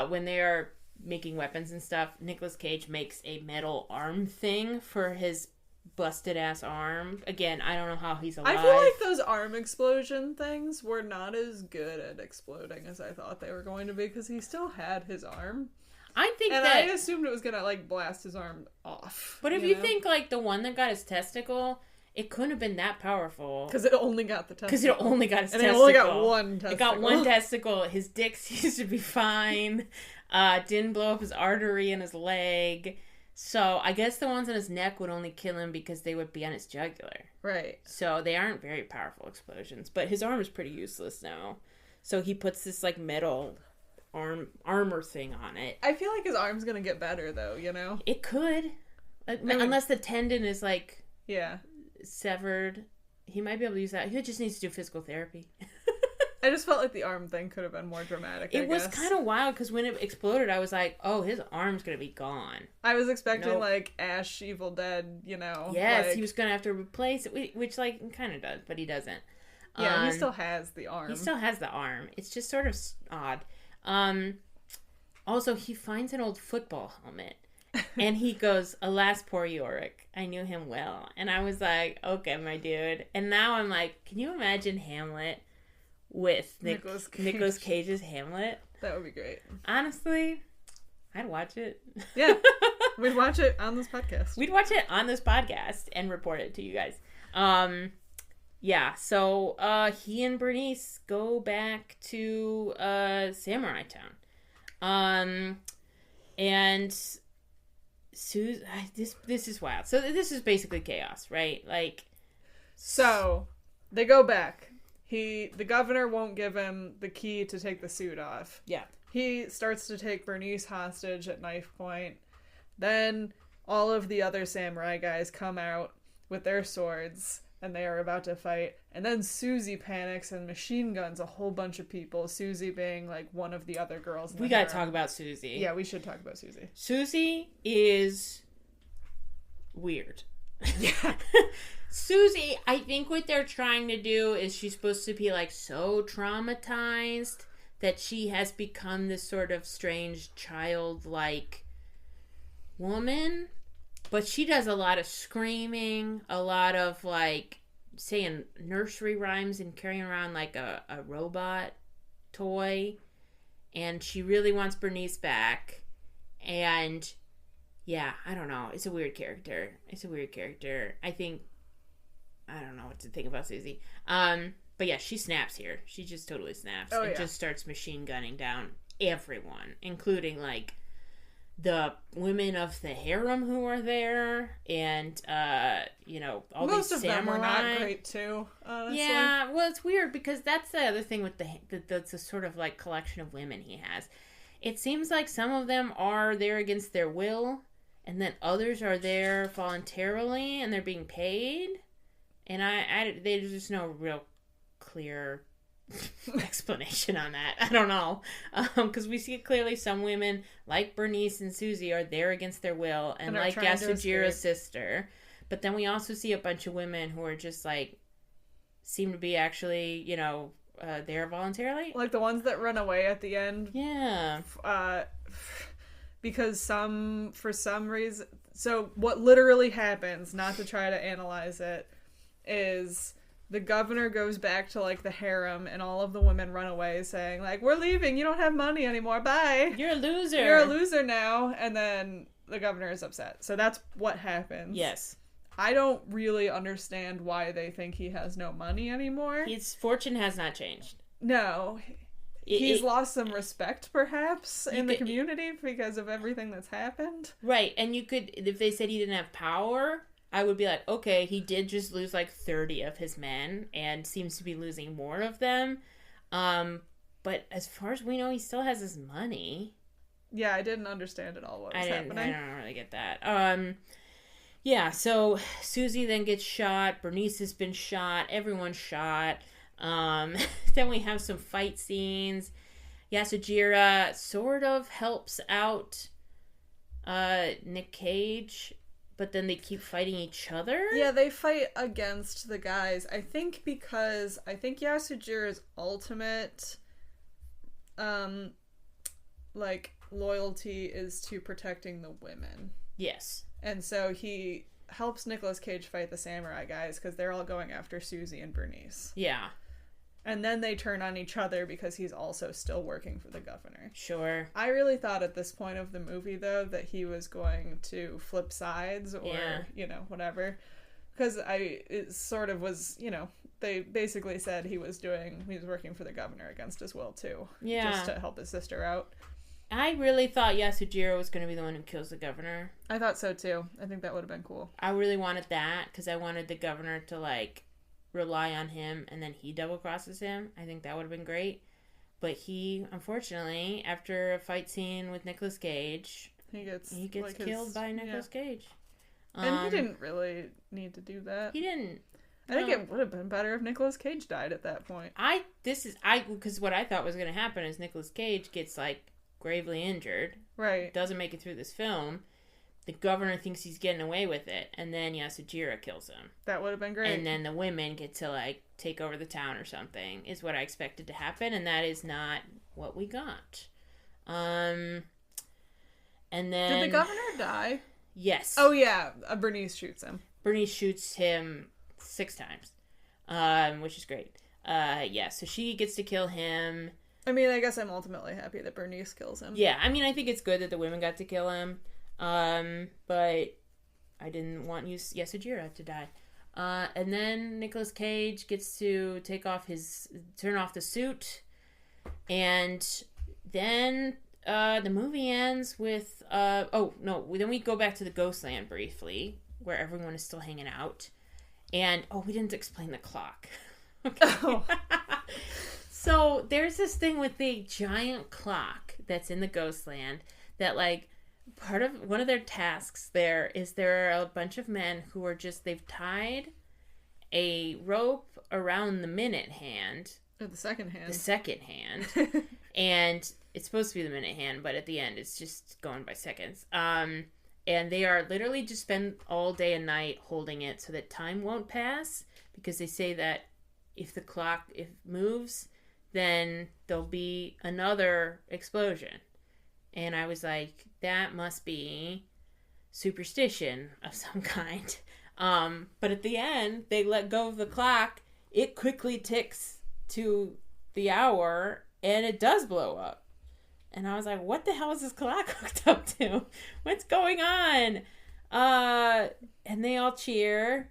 When they are making weapons and stuff, Nicolas Cage makes a metal arm thing for his busted ass arm. Again, I don't know how he's alive. I feel like those arm explosion things were not as good at exploding as I thought they were going to be, because he still had his arm. I think and that... I assumed it was gonna like blast his arm off. But if you think like the one that got his testicle, it couldn't have been that powerful. Because it only got the testicle. Because it only got his testicle. And it only got one testicle. It got one testicle. His dick seems to be fine. Didn't blow up his artery in his leg. So I guess the ones on his neck would only kill him because they would be on his jugular. Right. So they aren't very powerful explosions. But his arm is pretty useless now. So he puts this like metal armor thing on it. I feel like his arm's gonna get better though, you know? It could. Unless the tendon is like... Yeah. Severed. He might be able to use that. He just needs to do physical therapy. I just felt like the arm thing could have been more dramatic. It was kind of wild because when it exploded, I was like, "Oh, his arm's gonna be gone." I was expecting like Ash, Evil Dead, you know. Yes, like... he was gonna have to replace it, which like kind of does, but he doesn't. Yeah, he still has the arm. He still has the arm. It's just sort of odd. Also, he finds an old football helmet. And he goes, alas, poor Yorick. I knew him well. And I was like, okay, my dude. And now I'm like, can you imagine Hamlet with Nicolas Cage's Hamlet? That would be great. Honestly, I'd watch it. Yeah. We'd watch it on this podcast. We'd watch it on this podcast and report it to you guys. Yeah, so he and Bernice go back to Samurai Town. And this is wild. So this is basically chaos, right? Like, so they go back. The governor won't give him the key to take the suit off. Yeah. He starts to take Bernice hostage at knife point. Then all of the other samurai guys come out with their swords, and they are about to fight. And then Susie panics and machine guns a whole bunch of people. Susie being like one of the other girls. We gotta talk about Susie. Yeah, we should talk about Susie. Susie is weird. Yeah. Susie, I think what they're trying to do is she's supposed to be like so traumatized that she has become this sort of strange childlike woman. But she does a lot of screaming, a lot of like saying nursery rhymes and carrying around like a robot toy. And she really wants Bernice back. And yeah, I don't know. It's a weird character. I don't know what to think about Susie. But yeah, she snaps here. She just totally snaps. Just starts machine gunning down everyone, including like the women of the harem who are there, and all most these of samurai. them were not great too, honestly. Yeah, well, it's weird because that's the other thing with that's a sort of like collection of women he has. It seems like some of them are there against their will, and then others are there voluntarily and they're being paid. And there's just no real clear explanation on that. I don't know. Because we see clearly some women, like Bernice and Susie, are there against their will, and like Yasujira's sister. But then we also see a bunch of women who are just like, seem to be actually, there voluntarily. Like the ones that run away at the end. Yeah. Because for some reason... So what literally happens, not to try to analyze it, is the governor goes back to like the harem and all of the women run away saying like, we're leaving, you don't have money anymore, bye, you're a loser now. And then the governor is upset, so that's what happens. Yes. I don't really understand why they think he has no money anymore. His fortune has not changed. No. He's lost some respect, perhaps, in the community because of everything that's happened. Right, and you could, if they said he didn't have power, I would be like, okay, he did just lose like 30 of his men and seems to be losing more of them. But as far as we know, he still has his money. Yeah, I didn't understand at all what was happening. I don't really get that. Yeah, so Susie then gets shot. Bernice has been shot. Everyone's shot. Then we have some fight scenes. Yasujira sort of helps out Nick Cage, but then they keep fighting each other. Yeah, they fight against the guys. I think because Yasujira's ultimate loyalty is to protecting the women. Yes. And so he helps Nicolas Cage fight the samurai guys because they're all going after Susie and Bernice. Yeah. And then they turn on each other because he's also still working for the governor. Sure. I really thought at this point of the movie, though, that he was going to flip sides or, whatever. Because it sort of was, they basically said he was working for the governor against his will, too. Yeah. Just to help his sister out. I really thought Yasujiro was going to be the one who kills the governor. I thought so, too. I think that would have been cool. I really wanted that because I wanted the governor to, rely on him and then he double crosses him. I think that would have been great. But he, unfortunately, after a fight scene with Nicolas Cage, he gets killed by Nicolas Cage. And he didn't really need to do that. He didn't. I think it would have been better if Nicolas Cage died at that point. Because what I thought was going to happen is Nicolas Cage gets gravely injured. Right. Doesn't make it through this film. The governor thinks he's getting away with it, and then Yasujira kills him. That would have been great. And then the women get to, take over the town or something, is what I expected to happen, and that is not what we got. And then... Did the governor die? Yes. Oh, yeah. Bernice shoots him. Bernice shoots him 6 times, which is great. So she gets to kill him. I mean, I guess I'm ultimately happy that Bernice kills him. Yeah, I mean, I think it's good that the women got to kill him. But I didn't want Yasujiro to die. And then Nicolas Cage gets to turn off the suit, and then the movie ends with then we go back to the Ghostland briefly, where everyone is still hanging out, and we didn't explain the clock. Okay. Oh. So there's this thing with the giant clock that's in the Ghostland that, like, part of one of their tasks there are a bunch of men who are they've tied a rope around the minute hand. Or the second hand. The second hand. And it's supposed to be the minute hand, but at the end it's just going by seconds. And they are literally just spend all day and night holding it so that time won't pass, because they say that if the clock moves, then there'll be another explosion. And I was like, that must be superstition of some kind. But at the end, they let go of the clock. It quickly ticks to the hour, and it does blow up. And I was like, what the hell is this clock hooked up to? What's going on? And they all cheer.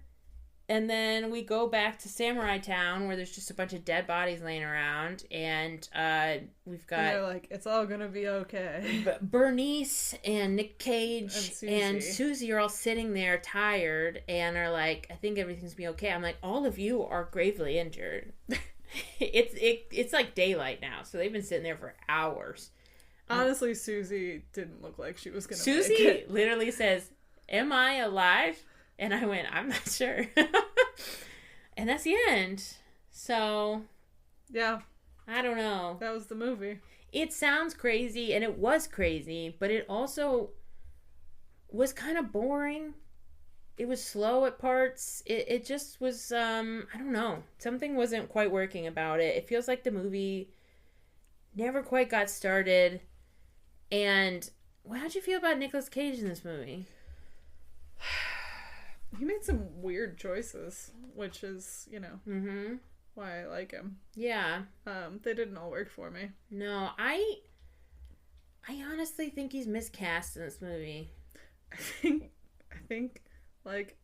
And then we go back to Samurai Town, where there's just a bunch of dead bodies laying around, and we've got... And they're like, it's all gonna be okay. Bernice and Nick Cage and Susie are all sitting there tired, and are like, I think everything's gonna be okay. I'm like, all of you are gravely injured. It's like daylight now, so they've been sitting there for hours. Honestly, Susie didn't look like she was gonna make it. Susie literally says, am I alive? And I went, I'm not sure. And that's the end. So, yeah. I don't know. That was the movie. It sounds crazy, and it was crazy, but it also was kind of boring. It was slow at parts. It just was, I don't know. Something wasn't quite working about it. It feels like the movie never quite got started. And how'd you feel about Nicolas Cage in this movie? He made some weird choices, which is, why I like him. Yeah. They didn't all work for me. No, I honestly think he's miscast in this movie. I think like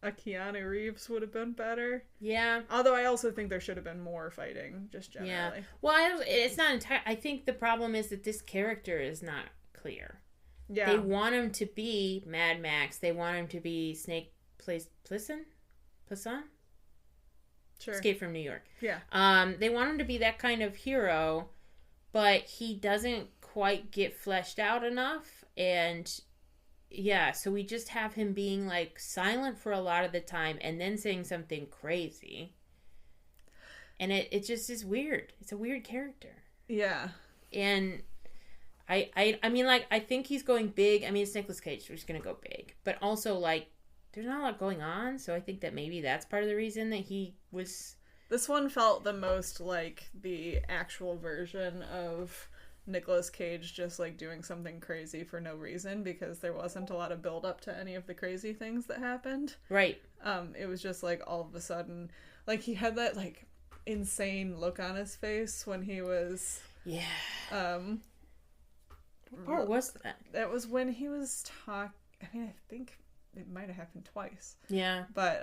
a Keanu Reeves would have been better. Yeah. Although I also think there should have been more fighting, just generally. Yeah. Well, it's not entirely... I think the problem is that this character is not clear. Yeah. They want him to be Mad Max. They want him to be Snake Plissken? Sure. Escape from New York. Yeah. They want him to be that kind of hero, but he doesn't quite get fleshed out enough. And yeah, so we just have him being like silent for a lot of the time and then saying something crazy. And it just is weird. It's a weird character. Yeah. And I mean, like, I think he's going big. I mean, it's Nicolas Cage, so he's going to go big. But also, like, there's not a lot going on, so I think that maybe that's part of the reason that he was... This one felt the most like the actual version of Nicolas Cage just, like, doing something crazy for no reason, because there wasn't a lot of build-up to any of the crazy things that happened. Right. It was just, like, all of a sudden... Like, he had that, like, insane look on his face when he was... Yeah. What part was that? That was when he was I mean, I think it might have happened twice. Yeah. But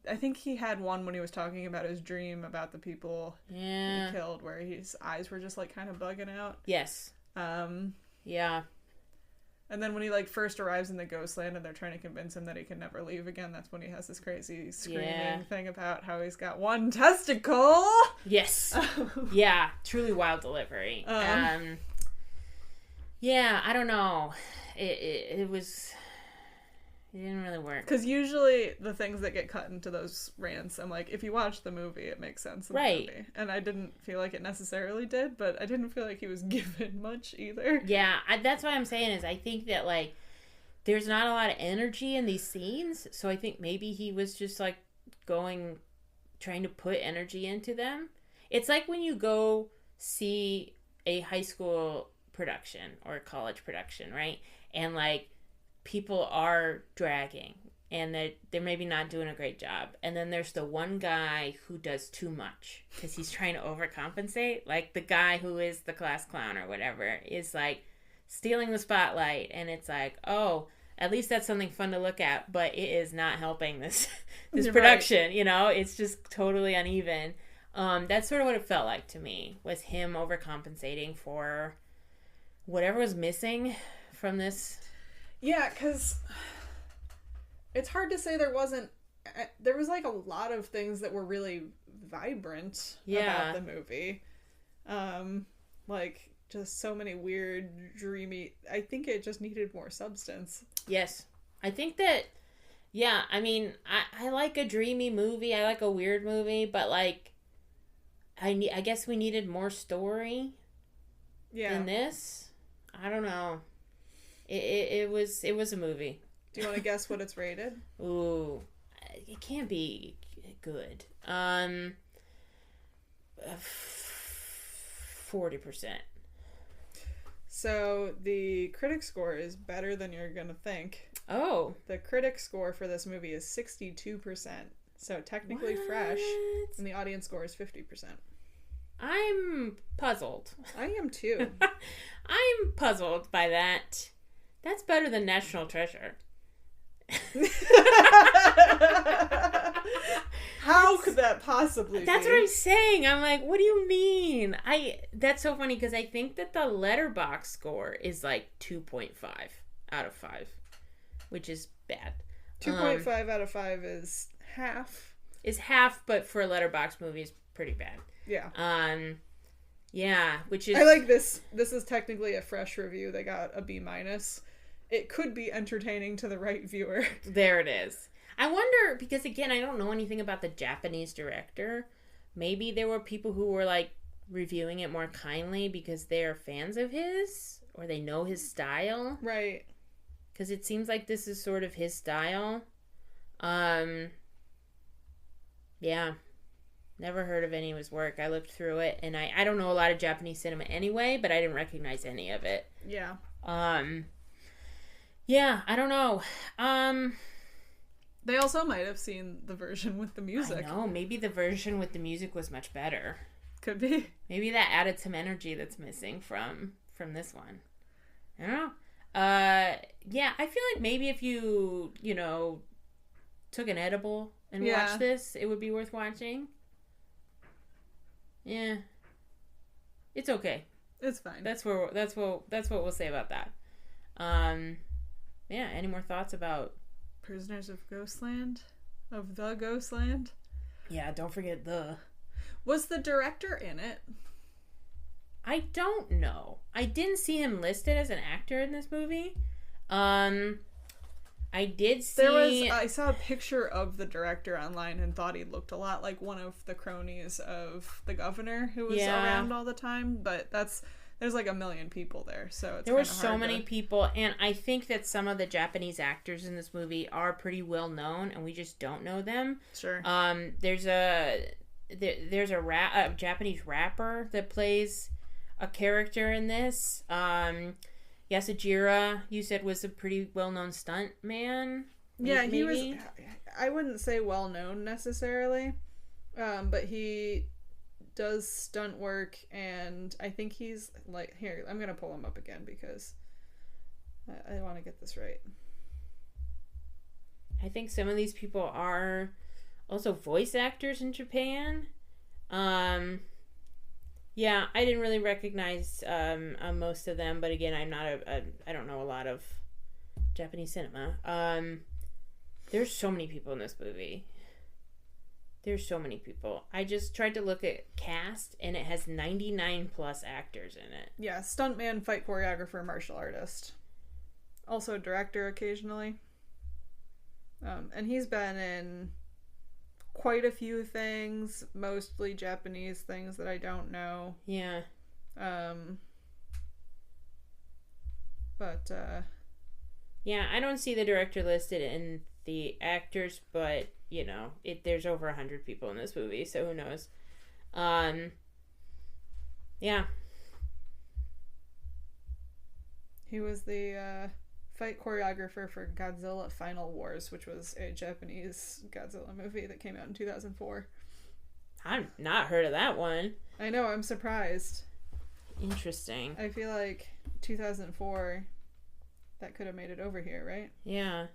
I think he had one when he was talking about his dream about the people he killed, where his eyes were just, like, kind of bugging out. Yes. Yeah. And then when he, like, first arrives in the Ghostland and they're trying to convince him that he can never leave again, that's when he has this crazy screaming thing about how he's got one testicle. Yes. Yeah. Truly wild delivery. Yeah, I don't know. It didn't really work. Because usually the things that get cut into those rants, I'm like, if you watch the movie, it makes sense in the movie. And I didn't feel like it necessarily did, but I didn't feel like he was given much either. Yeah, that's what I'm saying is I think that, like, there's not a lot of energy in these scenes, so I think maybe he was just, like, trying to put energy into them. It's like when you go see a high school production or a college production, right? And, like, people are dragging and they're maybe not doing a great job, and then there's the one guy who does too much because he's trying to overcompensate. Like the guy who is the class clown or whatever is, like, stealing the spotlight, and it's like, oh, at least that's something fun to look at, but it is not helping this production. Right. You know, it's just totally uneven. That's sort of what it felt like to me, was him overcompensating for whatever was missing from this. Yeah, because it's hard to say there was like a lot of things that were really vibrant about the movie. Like just so many weird, dreamy, I think it just needed more substance. Yes. I think that, yeah, I mean, I like a dreamy movie, I like a weird movie, but like, I guess we needed more story than this. I don't know. It was a movie. Do you want to guess what it's rated? Ooh, it can't be good. 40%. So the critic score is better than you're gonna think. Oh. The critic score for this movie is 62%. So technically fresh, and the audience score is 50%. I'm puzzled. I am too. I'm puzzled by that. That's better than National Treasure. How could that possibly That's be? what I'm saying. I'm like, what do you mean? That's so funny because I think that the Letterboxd score is like 2.5 out of 5, which is bad. 2.5 out of 5 is half. Is half, but for a Letterboxd movie is pretty bad. Yeah. Yeah, which is... I like this. This is technically a fresh review. They got a B-. It could be entertaining to the right viewer. There it is. I wonder, because again, I don't know anything about the Japanese director. Maybe there were people who were like reviewing it more kindly because they're fans of his or they know his style. Right. Because it seems like this is sort of his style. Yeah. Never heard of any of his work. I looked through it, and I don't know a lot of Japanese cinema anyway, but I didn't recognize any of it. Yeah. Yeah, I don't know. They also might have seen the version with the music. I know. Maybe the version with the music was much better. Could be. Maybe that added some energy that's missing from this one. I don't know. Yeah, I feel like maybe if you took an edible and watched this, it would be worth watching. Yeah. It's okay. It's fine. That's what we'll say about that. Yeah, any more thoughts about Prisoners of Ghostland? Of the Ghostland? Yeah, don't forget the... Was the director in it? I don't know. I didn't see him listed as an actor in this movie. I did see... I saw a picture of the director online and thought he looked a lot like one of the cronies of the governor who was around all the time, but there's like a million people there, so it's there were so many people, and I think that some of the Japanese actors in this movie are pretty well known, and we just don't know them. Sure. There's a Japanese rapper that plays a character in this. Yasujiro, you said, was a pretty well-known stunt man. Yeah, maybe? He was. I wouldn't say well-known necessarily, but he does stunt work, and I think he's like, here, I'm gonna pull him up again because I want to get this right. I think some of these people are also voice actors in Japan. Yeah, I didn't really recognize most of them, but again, I don't know a lot of Japanese cinema. There's so many people in this movie. There's so many people. I just tried to look at cast, and it has 99 plus actors in it. Yeah, stuntman, fight choreographer, martial artist. Also director occasionally. And he's been in quite a few things, mostly Japanese things that I don't know. Yeah. Yeah, I don't see the director listed in the actors, but there's over 100 people in this movie, so who knows. Yeah. He was the fight choreographer for Godzilla Final Wars, which was a Japanese Godzilla movie that came out in 2004. I've not heard of that one. I know, I'm surprised. Interesting. I feel like 2004, that could have made it over here, right? Yeah.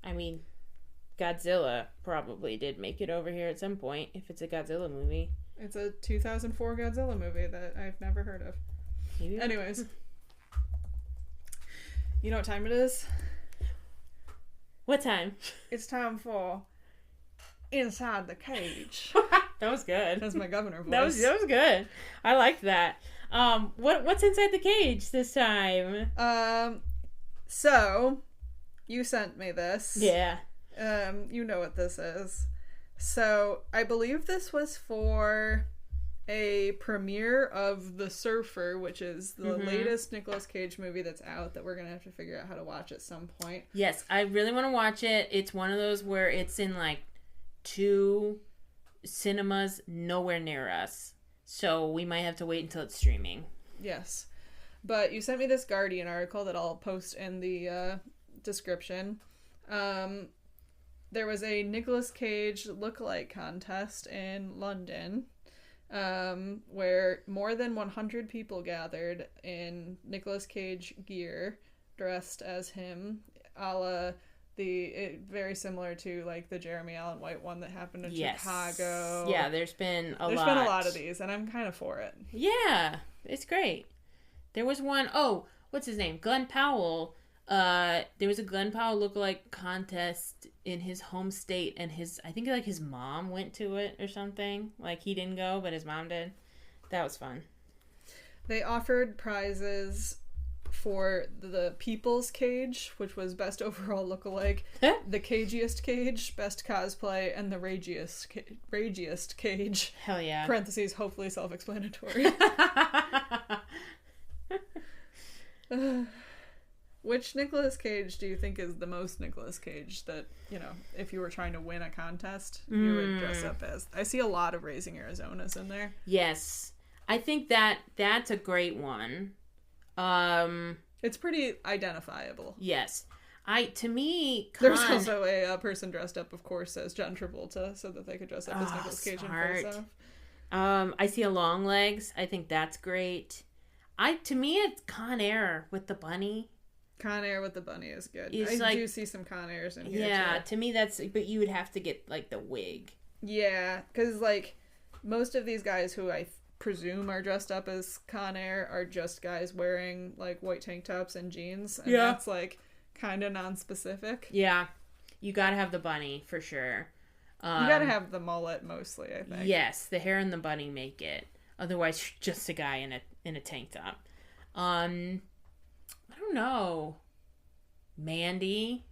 I mean, Godzilla probably did make it over here at some point, if it's a Godzilla movie. It's a 2004 Godzilla movie that I've never heard of. Maybe. Anyways. You know what time it is? What time? It's time for Inside the Cage. That was good. That's my governor voice. That was good. I liked that. What's inside the cage this time? So you sent me this. Yeah. You know what this is. So I believe this was for a premiere of The Surfer, which is the latest Nicolas Cage movie that's out that we're gonna have to figure out how to watch at some point. Yes, I really want to watch it. It's one of those where it's in like 2 cinemas nowhere near us, so we might have to wait until it's streaming. Yes, but you sent me this Guardian article that I'll post in the description. There was a Nicolas Cage lookalike contest in London, where more than 100 people gathered in Nicolas Cage gear, dressed as him, a la very similar to like the Jeremy Allen White one that happened in Chicago. Yeah, there's been a lot of these, and I'm kind of for it. Yeah, it's great. There was one, what's his name? Glenn Powell. There was a Glenn Powell lookalike contest in his home state, and I think like his mom went to it or something. Like he didn't go, but his mom did. That was fun. They offered prizes for the People's Cage, which was best overall lookalike, the Cagiest Cage, best cosplay, and the Ragiest Cage. Hell yeah. Parentheses, hopefully self-explanatory. Which Nicolas Cage do you think is the most Nicolas Cage that, you know, if you were trying to win a contest, you would dress up as? I see a lot of Raising Arizonas in there. Yes. I think that's a great one. It's pretty identifiable. Yes. There's also a person dressed up, of course, as John Travolta, so that they could dress up as Nicolas Cage and Face Off. I see a Long Legs. I think that's great. To me, it's Con Air with the bunny. Con Air with the bunny is good. I do see some Con Airs in here. Yeah, too. To me but you would have to get like the wig. Yeah, because like most of these guys who I presume are dressed up as Con Air are just guys wearing like white tank tops and jeans, and that's like kind of non-specific. Yeah, you gotta have the bunny for sure. You gotta have the mullet mostly, I think. Yes, the hair and the bunny make it. Otherwise, just a guy in a tank top. I don't know. Mandy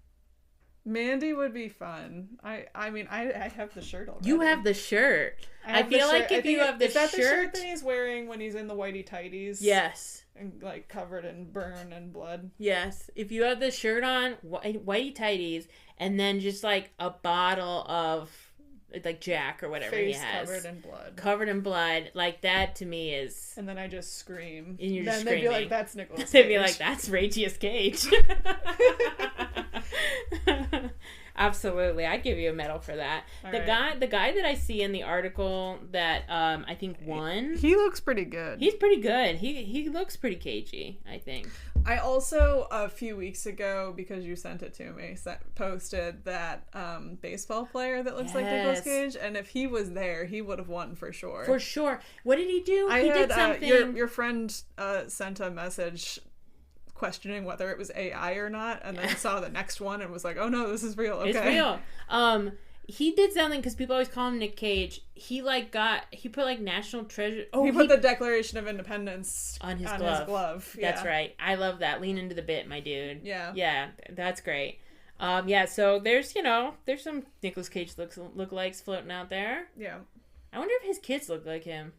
would be fun. I mean, I have the shirt already. You have the shirt. I feel like if you have the shirt... Is that the shirt that he's wearing when he's in the whitey tighties? Yes. And, like, covered in burn and blood? Yes. If you have the shirt on, whitey tighties, and then just, like, a bottle of, like, Jack or whatever Face he has. Covered in blood. Like, that to me is... And then I just scream. And you're just screaming. They'd be like, that's Nicolas Cage. They'd be like, that's Ragiest Cage. Absolutely, I'd give you a medal for that. The guy that I see in the article that I think won. He looks pretty good. He's pretty good. He looks pretty cagey, I think. I also a few weeks ago, because you sent it to me, posted that baseball player that looks like Nicolas Cage, and if he was there, he would have won for sure. For sure. What did he do? He did something. Your friend sent a message questioning whether it was AI or not, and then saw the next one and was like, oh no, this is real. Okay. It's real. He did something, because people always call him Nick Cage. He put like National Treasure. He put the Declaration of Independence on his glove. Yeah. That's right. I love that. Lean into the bit, my dude. Yeah. Yeah, that's great. So there's some Nicolas Cage lookalikes floating out there. Yeah. I wonder if his kids look like him.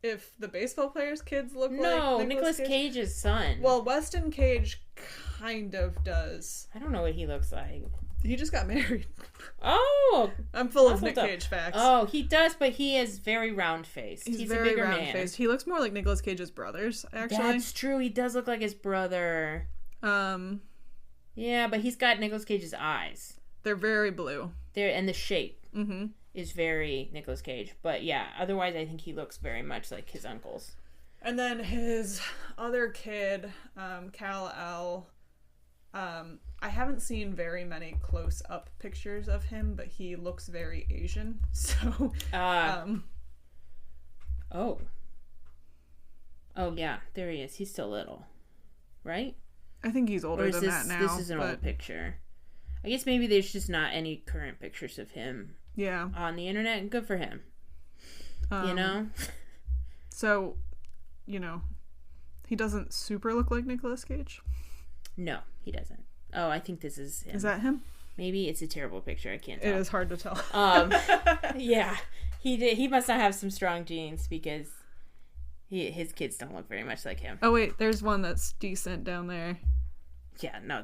If the baseball player's kids look like Nicolas Cage's son. Well, Weston Cage kind of does. I don't know what he looks like. He just got married. Oh! I'm full of Nick Cage facts. Oh, he does, but he is very round-faced. He's very a bigger round-faced. He looks more like Nicolas Cage's brothers, actually. That's true. He does look like his brother. Yeah, but he's got Nicolas Cage's eyes. They're very blue. And the shape. Mm-hmm. is very Nicolas Cage. But yeah, otherwise I think he looks very much like his uncles. And then his other kid, Kal-El, I haven't seen very many close-up pictures of him, but he looks very Asian, so... Oh, yeah, there he is. He's still little, right? I think he's older than that now. This is an old picture. I guess maybe there's just not any current pictures of him on the internet, and good for him. You know? So, he doesn't super look like Nicolas Cage? No, he doesn't. Oh, I think this is him. Is that him? Maybe it's a terrible picture. I can't tell. It is hard to tell. Yeah. He must not have some strong genes because his kids don't look very much like him. Oh, wait. There's one that's decent down there. Yeah, no,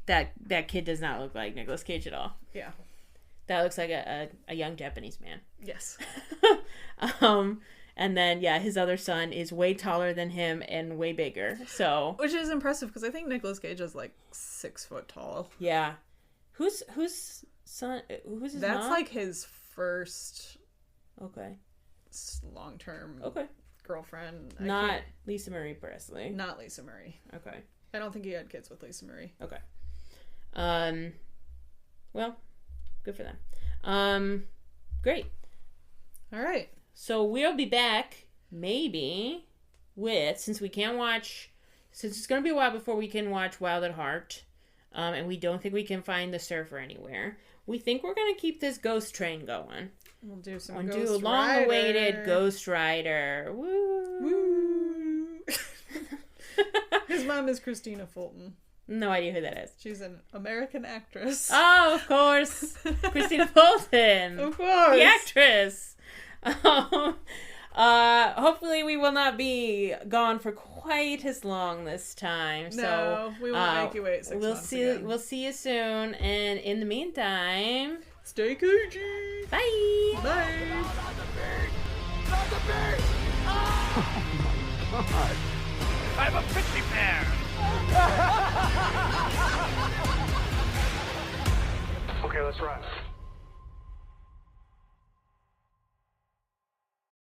that kid does not look like Nicolas Cage at all. Yeah. That looks like a young Japanese man. Yes. And then, yeah, his other son is way taller than him and way bigger. So, which is impressive because I think Nicolas Cage is like 6 foot tall. Yeah. Who's son? Who's his That's mom? like his first. Okay. Long-term. Okay. Girlfriend. Not Lisa Marie Presley. Not Lisa Marie. Okay. I don't think he had kids with Lisa Marie. Okay. Well, good for them. Great. All right. So we'll be back, maybe, since it's going to be a while before we can watch Wild at Heart, and we don't think we can find the Surfer anywhere. We think we're going to keep this Ghost Train going. We'll do some We'll Ghost do a long-awaited Ghost Rider. Woo! Woo! His mom is Christina Fulton. No idea who that is. She's an American actress. Oh, of course. Christina Fulton. Of course. The actress. Hopefully we will not be gone for quite as long this time. No, we won't make you wait 6 months again. We'll see you soon. And in the meantime, stay cagey. Bye. Bye. Not the bear! Oh my God. I'm a pixie bear! Okay, let's run.